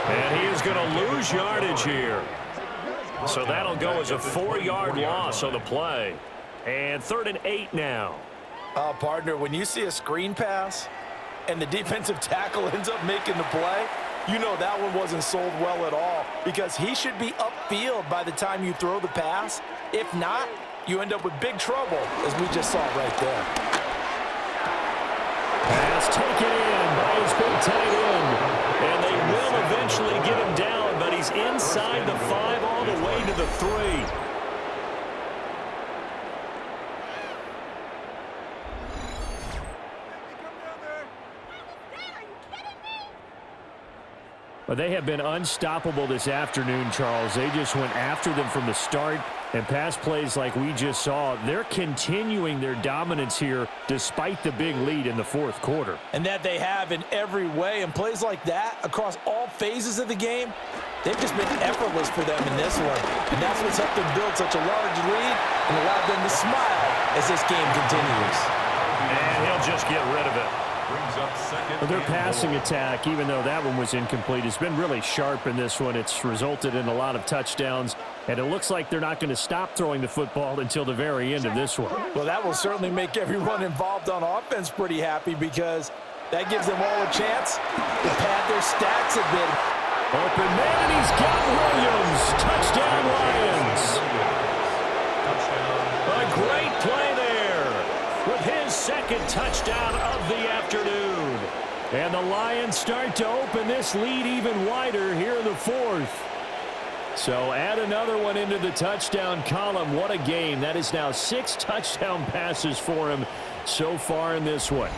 S1: And he is going to lose yardage here. So that'll go as a 4-yard loss on the play. And 3rd and 8 now.
S2: Partner, when you see a screen pass and the defensive tackle ends up making the play, you know that one wasn't sold well at all, because he should be upfield by the time you throw the pass. If not, you end up with big trouble, as we just saw right there.
S1: Pass taken in by his big tight end. And they will eventually get him down, but he's inside the 5 all the way to the 3. Well, they have been unstoppable this afternoon, Charles. They just went after them from the start, and pass plays like we just saw, they're continuing their dominance here despite the big lead in the 4th quarter.
S6: And that they have in every way, and plays like that across all phases of the game, they've just been effortless for them in this one. And that's what's helped them build such a large lead and allowed them to smile as this game continues.
S1: And he'll just get rid of it. Well, their passing attack, even though that one was incomplete, has been really sharp in this one. It's resulted in a lot of touchdowns, and it looks like they're not going to stop throwing the football until the very end of this one.
S2: Well, that will certainly make everyone involved on offense pretty happy, because that gives them all a chance to pad their stats a bit.
S1: Open man, and he's got Williams. Touchdown, Lions. A great play there with his 2nd touchdown of the afternoon. And the Lions start to open this lead even wider here in the 4th. So add another one into the touchdown column. What a game. That is now 6 touchdown passes for him so far in this one.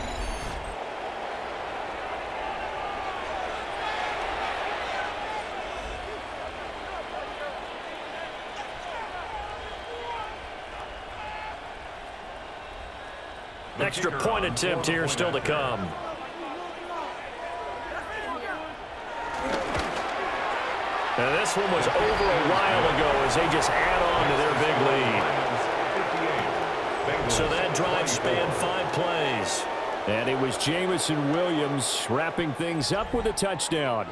S1: Extra point attempt here still to come. And this one was over a while ago as they just add on to their big lead. So that drive spanned 5 plays. And it was Jamison Williams wrapping things up with a touchdown.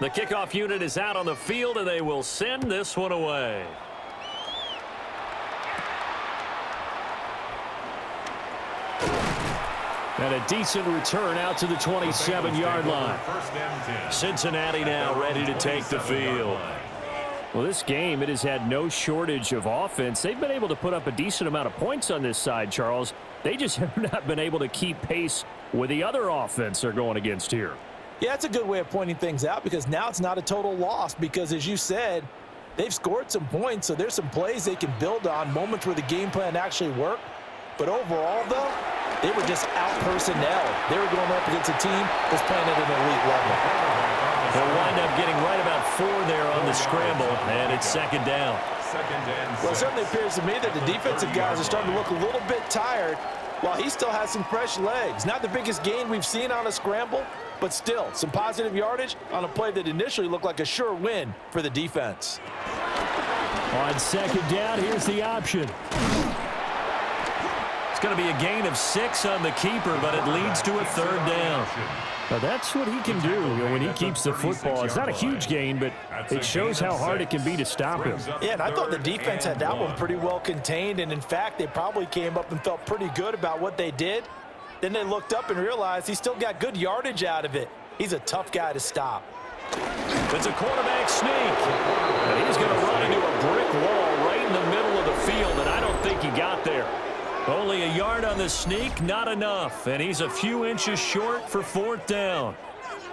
S1: The kickoff unit is out on the field, and they will send this one away. And a decent return out to the 27-yard line. Cincinnati now ready to take the field. Well, this game, it has had no shortage of offense. They've been able to put up a decent amount of points on this side, Charles. They just have not been able to keep pace with the other offense they're going against here.
S2: Yeah, that's a good way of pointing things out, because now it's not a total loss, because as you said, they've scored some points, so there's some plays they can build on, moments where the game plan actually worked. But overall, though, they were just out-personnel. They were going up against a team that's playing at an elite level.
S1: They'll wind up getting right about 4 there on the scramble, and it's 2nd down.
S2: Well, it certainly appears to me that the defensive guys are starting to look a little bit tired, while he still has some fresh legs. Not the biggest gain we've seen on a scramble, but still some positive yardage on a play that initially looked like a sure win for the defense.
S1: On second down, here's the option.
S4: It's going to be a gain of 6 on the keeper, but it leads to a third down.
S1: Now that's what he can do when he keeps the football. It's not a huge gain, but it shows how hard it can be to stop him.
S2: Yeah, and I thought the defense had that one pretty well contained, and in fact, they probably came up and felt pretty good about what they did. Then they looked up and realized he still got good yardage out of it. He's a tough guy to stop.
S1: It's a quarterback sneak. And he's going to run into a brick wall right in the middle of the field, and I don't think he got there. Only a yard on the sneak, not enough. And he's a few inches short for fourth down.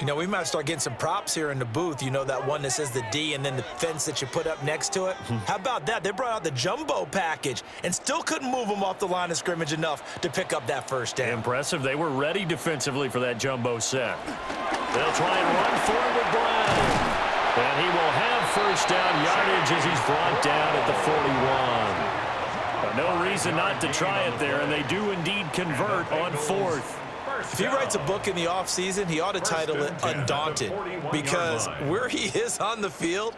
S6: You know, we might start getting some props here in the booth. You know, that one that says the D and then the fence that you put up next to it? How about that? They brought out the jumbo package and still couldn't move them off the line of scrimmage enough to pick up that first down.
S1: Impressive. They were ready defensively for that jumbo set. They'll try and run for it with Brown. And he will have first down yardage as he's brought down at the 41. No reason not to try it there, and they do indeed convert on fourth.
S6: If he writes a book in the offseason, he ought to title it Undaunted, because where he is on the field,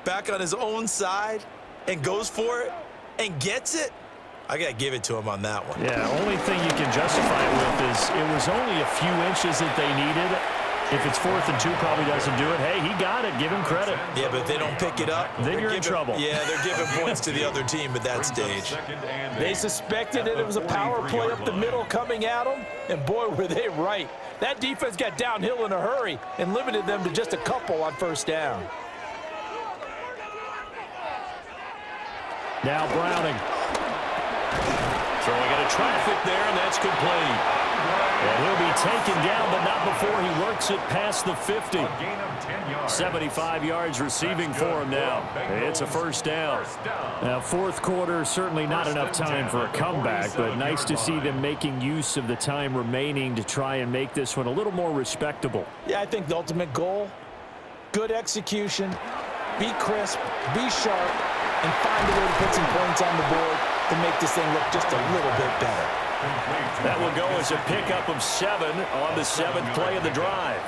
S6: back on his own side, and goes for it and gets it, I got to give it to him on that one.
S1: Yeah, only thing you can justify it with is it was only a few inches that they needed. If it's 4th and 2, probably doesn't do it. Hey, he got it. Give him credit.
S6: Yeah, but if they don't pick it up,
S1: then you're in trouble.
S6: Yeah, they're giving points to the other team at that stage.
S2: They suspected that it was a power play up the middle coming at them, and boy, were they right. That defense got downhill in a hurry and limited them to just a couple on first down.
S1: Now Browning. Throwing into traffic there, and that's complete. And he'll be taken down, but not before he works it past the 50. 75 yards receiving for him now. It's a first down. Now, fourth quarter, certainly not enough time for a comeback, but nice to see them making use of the time remaining to try and make this one a little more respectable.
S2: Yeah, I think the ultimate goal, good execution, be crisp, be sharp, and find a way to put some points on the board to make this thing look just a little bit better.
S1: That will go as a pickup of 7 on the 7th play of the drive.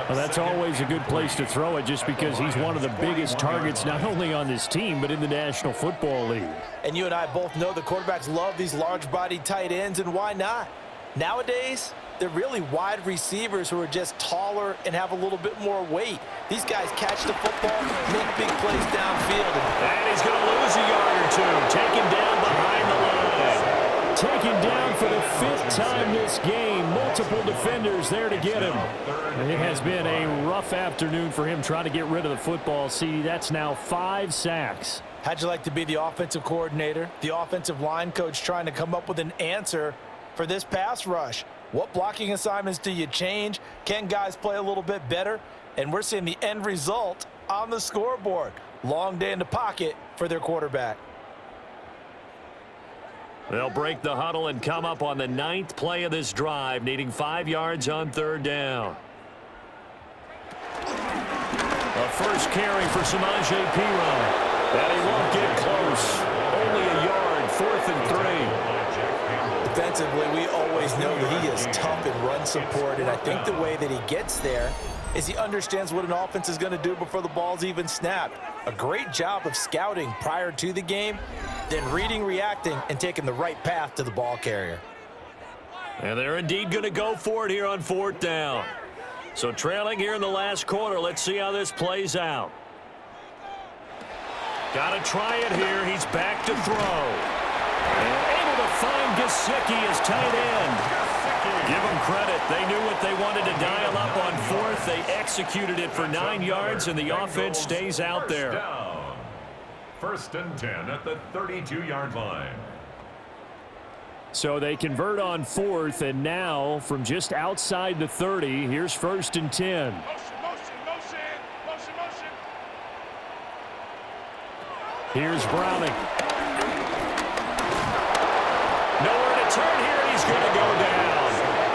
S1: Well, that's always a good place to throw it just because he's one of the biggest targets not only on this team but in the National Football League.
S2: And you and I both know the quarterbacks love these large-bodied tight ends, and why not? Nowadays, they're really wide receivers who are just taller and have a little bit more weight. These guys catch the football, make big plays downfield.
S1: And he's going to lose a yard or two. Taken down behind the line. Taken down for the 5th time this game. Multiple defenders there to get him. And it has been a rough afternoon for him trying to get rid of the football. See, that's now 5 sacks.
S2: How'd you like to be the offensive coordinator, the offensive line coach trying to come up with an answer for this pass rush? What blocking assignments do you change? Can guys play a little bit better? And we're seeing the end result on the scoreboard. Long day in the pocket for their quarterback.
S1: They'll break the huddle and come up on the 9th play of this drive, needing 5 yards on 3rd down. A first carry for Samaje Perine. And he won't get close. Only a yard, 4th and 3.
S2: Defensively, we always know that he is tough in run support, and I think the way that he gets there is he understands what an offense is going to do before the ball's even snapped. A great job of scouting prior to the game, then reading, reacting, and taking the right path to the ball carrier.
S1: And they're indeed going to go for it here on 4th down. So trailing here in the last quarter, let's see how this plays out. Got to try it here. He's back to throw. And able to find Gesicki as tight end. Give them credit. They knew what they wanted to dial up on 4th. They executed it for 9 yards, and the offense stays out there.
S3: 1st and 10 at the 32-yard line.
S1: So they convert on 4th, and now from just outside the 30, here's 1st and 10. Here's Browning. Nowhere to turn here, and he's going to go down.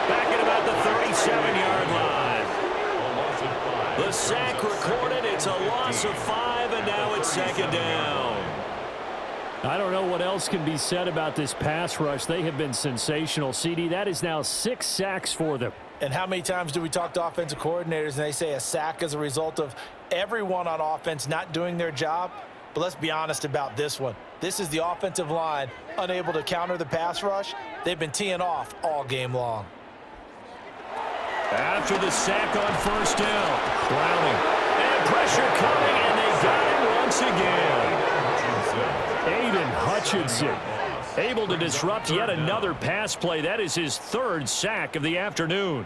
S1: Back at about the 37-yard line. The sack recorded. It's a loss of 5, and now it's 2nd down. I don't know what else can be said about this pass rush. They have been sensational. CD, that is now 6 sacks for them.
S2: And how many times do we talk to offensive coordinators and they say a sack is a result of everyone on offense not doing their job? But let's be honest about this one. This is the offensive line unable to counter the pass rush. They've been teeing off all game long.
S1: After the sack on first down, Browning. And pressure coming, and they got it once again. Aiden Hutchinson able to disrupt yet another pass play. That is his 3rd sack of the afternoon.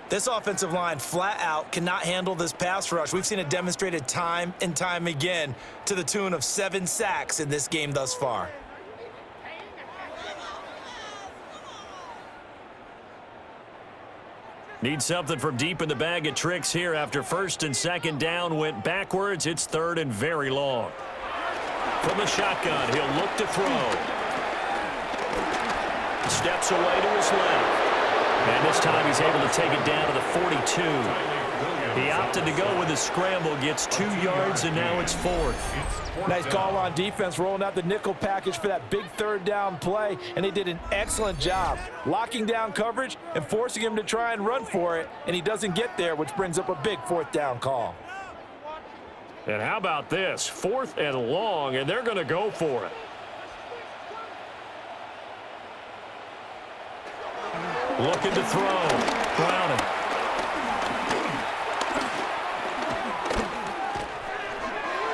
S6: This offensive line flat out cannot handle this pass rush. We've seen it demonstrated time and time again to the tune of 7 sacks in this game thus far.
S4: Need something from deep in the bag of tricks here after 1st and 2nd down went backwards. It's 3rd and very long. From the shotgun, he'll look to throw. Steps away to his left. And this time he's able to take it down to the 42. He opted to go with a scramble, gets 2 yards, and now it's 4th.
S2: Nice call on defense, rolling out the nickel package for that big 3rd down play, and they did an excellent job locking down coverage and forcing him to try and run for it, and he doesn't get there, which brings up a big 4th down call.
S1: And how about this? 4th and long, and they're going to go for it. Looking to throw. Browning.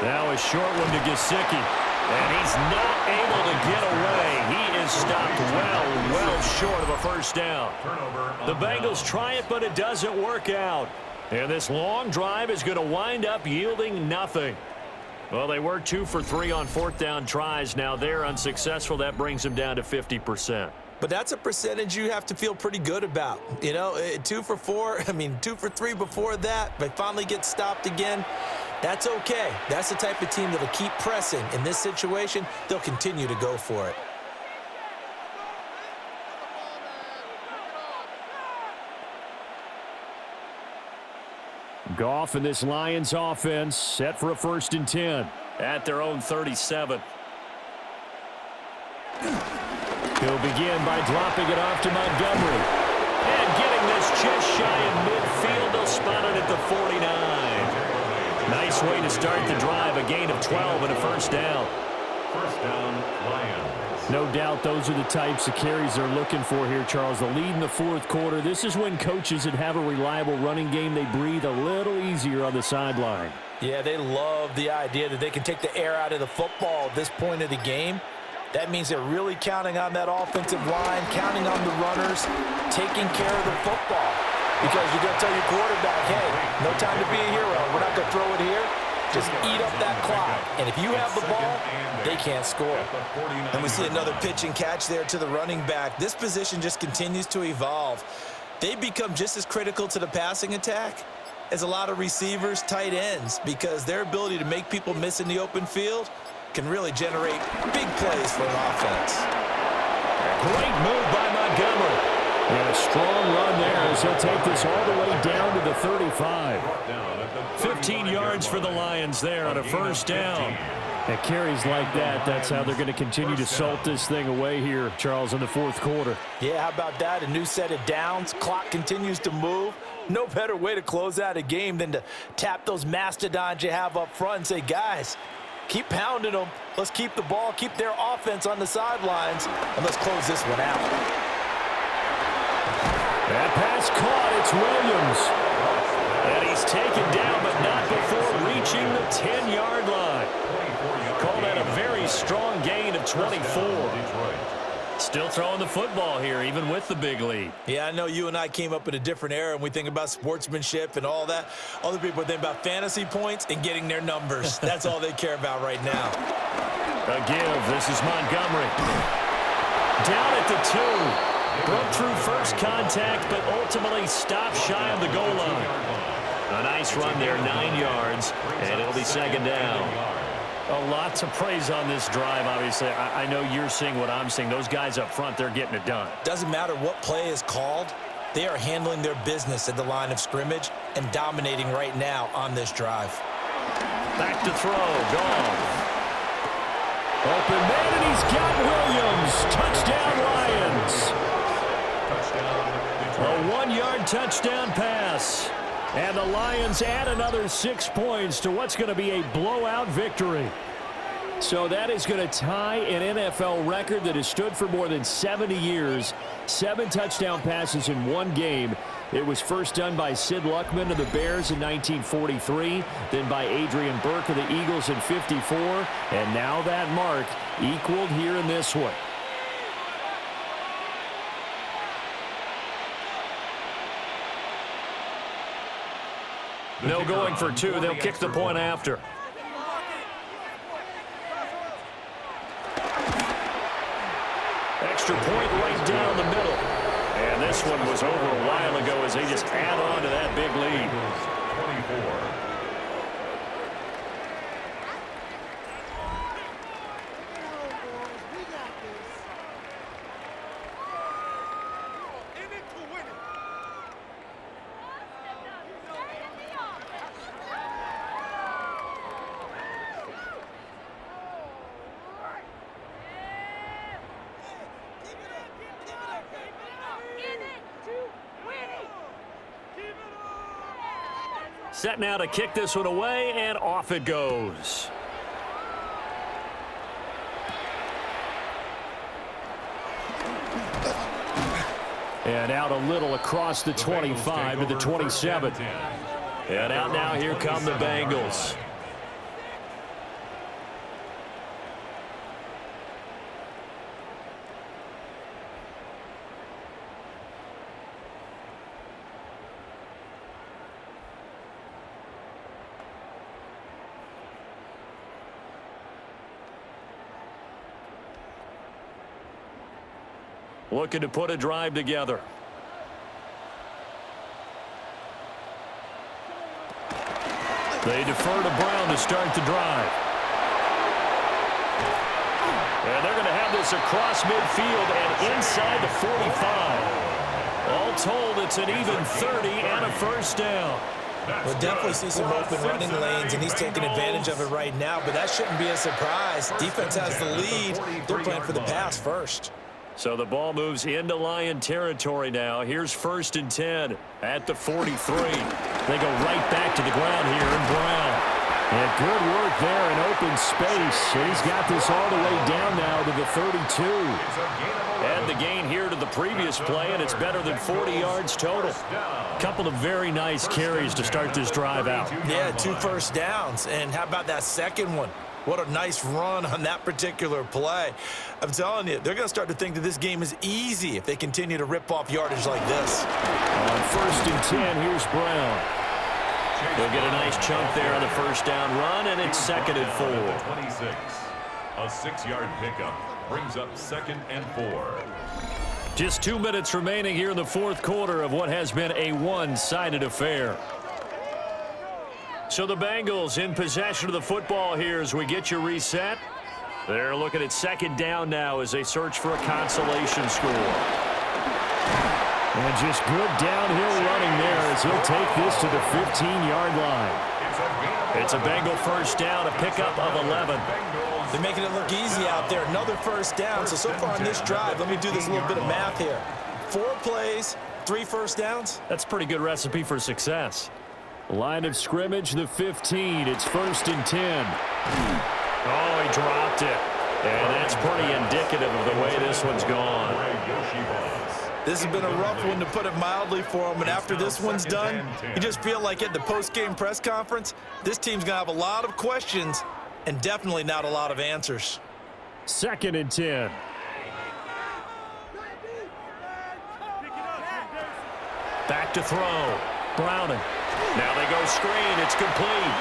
S1: Now a short one to Gesicki. And he's not able to get away. He is stopped well short of a 1st down. The Bengals try it, but it doesn't work out. And this long drive is going to wind up yielding nothing. Well, they were 2 for 3 on 4th down tries. Now they're unsuccessful. That brings them down to 50%.
S6: But that's a percentage you have to feel pretty good about. You know, 2 for 4, 2 for 3 before that. They finally get stopped again. That's okay. That's the type of team that'll keep pressing. In this situation, they'll continue to go for it.
S1: Goff and this Lions offense set for a 1st and 10.
S4: At their own 37.
S1: He'll begin by dropping it off to Montgomery. And getting this just shy of midfield. They'll spot it at the 49. Nice way to start the drive. A gain of 12 and a 1st down.
S3: 1st down, Lions.
S1: No doubt those are the types of carries they're looking for here, Charles. The lead in the 4th quarter. This is when coaches that have a reliable running game, they breathe a little easier on the sideline.
S2: Yeah, they love the idea that they can take the air out of the football at this point of the game. That means they're really counting on that offensive line, counting on the runners, taking care of the football. Because you're going to tell your quarterback, hey, no time to be a hero. We're not going to throw it here. Just eat up that clock. And if you have the ball, they can't score.
S6: And we see another pitch and catch there to the running back. This position just continues to evolve. They become just as critical to the passing attack as a lot of receivers, tight ends, because their ability to make people miss in the open field can really generate big plays for an offense.
S1: Great move by Montgomery. And a strong run there as he'll take this all the way down to the 35.
S4: 15 yards for the Lions there on a 1st down.
S1: At carries like that, that's how they're going to continue to salt this thing away here, Charles, in the 4th quarter.
S2: Yeah, how about that? A new set of downs. Clock continues to move. No better way to close out a game than to tap those mastodons you have up front and say, guys, keep pounding them. Let's keep the ball, keep their offense on the sidelines, and let's close this one out.
S1: That pass caught. It's Williams.
S4: And he's taken down, but not before reaching the 10-yard line. Call that a very strong gain of 24. Still throwing the football here, even with the big lead.
S6: Yeah, I know you and I came up in a different era, and we think about sportsmanship and all that. Other people think about fantasy points and getting their numbers. That's all they care about right now.
S4: A give. This is Montgomery. Down at the 2. Broke through first contact, but ultimately stopped shy of the goal line. A nice run there, 9 yards, and it'll be 2nd down.
S1: A lot to praise on this drive, obviously. I know you're seeing what I'm seeing. Those guys up front, they're getting it done.
S6: Doesn't matter what play is called. They are handling their business at the line of scrimmage and dominating right now on this drive.
S4: Back to throw. Gone.
S1: Open man, and he's got Williams. Touchdown, Lions. A 1-yard touchdown pass. And the Lions add another 6 points to what's going to be a blowout victory. So that is going to tie an NFL record that has stood for more than 70 years. 7 touchdown passes in one game. It was first done by Sid Luckman of the Bears in 1943, then by Adrian Burke of the Eagles in 54, and now that mark equaled here in this one.
S4: No going for 2. They'll kick the point after. Extra point right down the middle. And this one was over a while ago as they just add on to that big lead.
S3: 24.
S4: Set now to kick this one away, and off it goes.
S1: And out a little across the 25 to the 27.
S4: And out now, here come the Bengals. Looking to put a drive together. They defer to Brown to start the drive. And they're going to have this across midfield and inside the 45. All told, it's an even 30 and a first down.
S6: We'll definitely see some open running lanes, and he's taking advantage of it right now, but that shouldn't be a surprise. Defense has the lead. They're playing for the pass first.
S4: So the ball moves into Lion territory now. Here's 1st and 10 at the 43. They go right back to the ground here, and Brown.
S1: And good work there in open space. And he's got this all the way down now to the 32.
S4: And the gain here to the previous play, and it's better than 40 yards total. Couple of very nice carries to start this drive out.
S6: Yeah, 2 first downs. And how about that second one? What a nice run on that particular play. I'm telling you, they're going to start to think that this game is easy if they continue to rip off yardage like this.
S1: On 1st and 10, here's Brown.
S4: They'll get a nice chunk there on the first down run, and it's 2nd and 4.
S3: 26. A 6-yard pickup brings up 2nd and 4.
S1: Just 2 minutes remaining here in the 4th quarter of what has been a one-sided affair.
S4: So the Bengals in possession of the football here as we get you reset. They're looking at 2nd down now as they search for a consolation score.
S1: And just good downhill running there as he'll take this to the 15-yard line.
S4: It's a Bengal first down, a pickup of 11.
S6: They're making it look easy out there. Another first down. So far on this drive, let me do this little bit of math here. 4 plays, 3 first downs.
S4: That's a pretty good recipe for success.
S1: Line of scrimmage, the 15. It's 1st and 10.
S4: Oh, he dropped it. And that's pretty indicative of the way this one's gone.
S6: This has been a rough one, to put it mildly, for him. And after this one's done, you just feel like at the post-game press conference, this team's going to have a lot of questions and definitely not a lot of answers.
S1: 2nd and 10.
S4: Back to throw. Browning. Now they go screen. It's complete.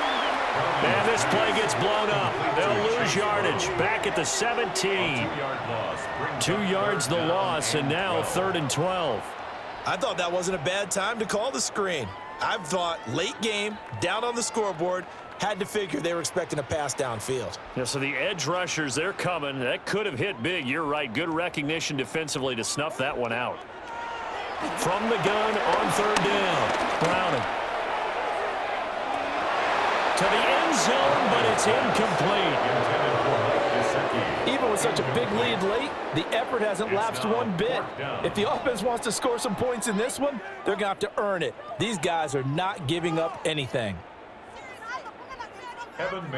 S4: And this play gets blown up. They'll lose yardage. Back at the 17. 2 yards the loss, and now 3rd and 12.
S6: I thought that wasn't a bad time to call the screen. I've thought late game, down on the scoreboard, had to figure they were expecting a pass downfield.
S4: Yeah, so the edge rushers, they're coming. That could have hit big. You're right. Good recognition defensively to snuff that one out. From the gun on 3rd down. Browning. To the end zone, but it's incomplete.
S2: Even with such a big lead late, the effort hasn't lapsed one bit. If the offense wants to score some points in this one, they're going to have to earn it. These guys are not giving up anything.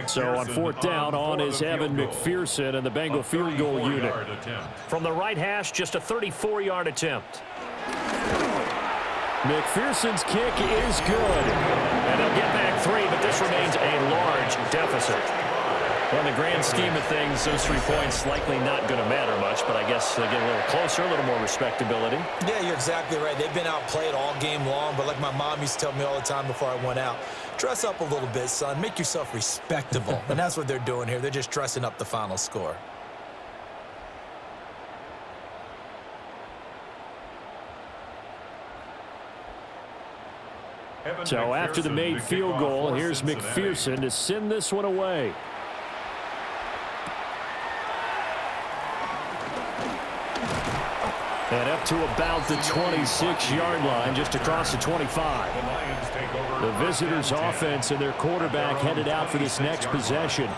S1: So on fourth down, on is Evan McPherson and the Bengal field goal unit.
S4: From the right hash, just a 34-yard attempt.
S1: McPherson's kick is good.
S4: And they'll get back 3, but this remains a large deficit. Well, in the grand scheme of things, those 3 points likely not going to matter much, but I guess they get a little closer, a little more respectability.
S6: Yeah, you're exactly right. They've been outplayed all game long, but like my mom used to tell me all the time before I went out, dress up a little bit, son. Make yourself respectable. And that's what they're doing here. They're just dressing up the final score.
S1: So after the made field goal, here's McPherson to send this one away. And up to about the 26-yard line, just across the 25. The visitors' offense and their quarterback headed out for this next possession.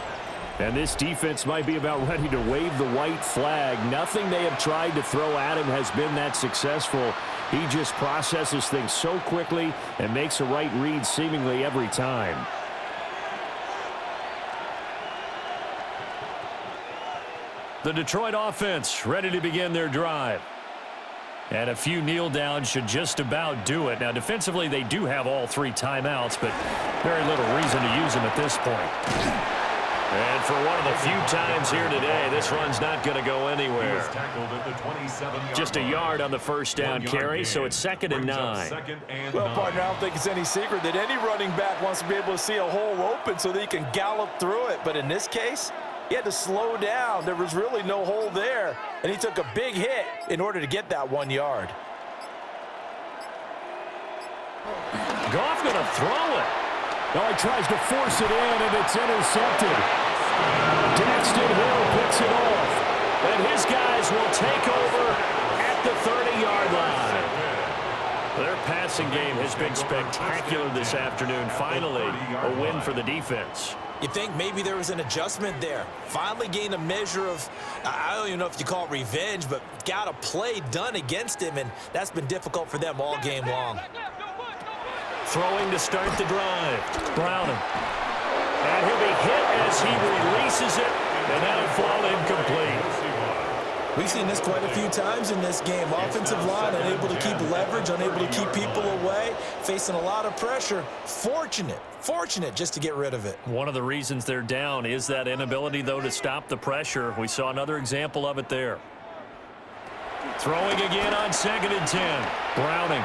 S1: And this defense might be about ready to wave the white flag. Nothing they have tried to throw at him has been that successful. He just processes things so quickly and makes a right read seemingly every time. The Detroit offense ready to begin their drive. And a few kneel downs should just about do it. Now, defensively, they do have all 3 timeouts, but very little reason to use them at this point. And for one of the few times here today, this run's not going to go anywhere. Just a yard on the first down carry, so it's 2nd and 9.
S2: Well, partner, I don't think it's any secret that any running back wants to be able to see a hole open so that he can gallop through it. But in this case, he had to slow down. There was really no hole there, and he took a big hit in order to get that 1 yard.
S1: Goff going to throw it. Oh, he tries to force it in, and it's intercepted. Daxton Hill picks it off. And his guys will take over at the 30-yard line. Their passing game has been spectacular this afternoon. Finally, a win for the defense.
S6: You think maybe there was an adjustment there. Finally gained a measure of, I don't even know if you call it revenge, but got a play done against him, and that's been difficult for them all game long.
S4: Throwing to start the drive. Browning. And he'll be hit as he releases it, and that'll fall incomplete.
S6: We've seen this quite a few times in this game. Offensive line unable to keep leverage, unable to keep people away, facing a lot of pressure. Fortunate just to get rid of it.
S4: One of the reasons they're down is that inability, though, to stop the pressure. We saw another example of it there. Throwing again on 2nd and 10. Browning.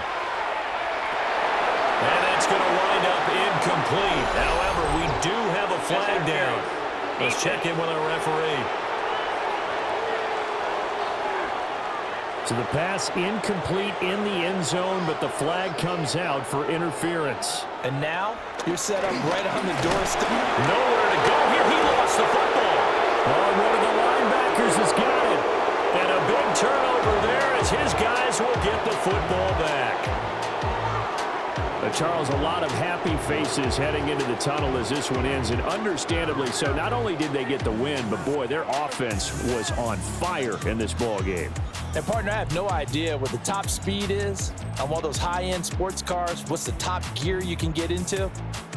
S4: And that's going to wind up incomplete. However, we do have a flag down. Let's check in with our referee.
S1: So the pass incomplete in the end zone, but the flag comes out for interference.
S2: And now you're set up right on the doorstep.
S4: Nowhere to go here. He lost the football.
S1: Oh, one of the linebackers has got it.
S4: And a big turnover there as his guys will get the football back.
S1: Charles, a lot of happy faces heading into the tunnel as this one ends, and understandably so. Not only did they get the win, but boy, their offense was on fire in this ball game.
S2: And partner, I have no idea what the top speed is on one of those high-end sports cars. What's the top gear you can get into?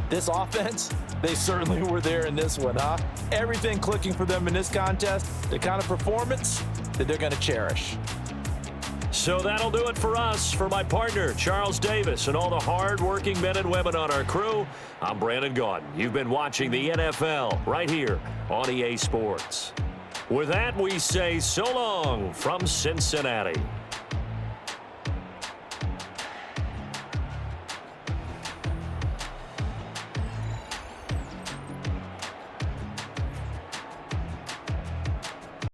S2: This offense, they certainly were there in this one, huh? Everything clicking for them in this contest, the kind of performance that they're going to cherish.
S4: So that'll do it for us. For my partner, Charles Davis, and all the hard-working men and women on our crew, I'm Brandon Gaudin. You've been watching the NFL right here on EA Sports. With that, we say so long from Cincinnati.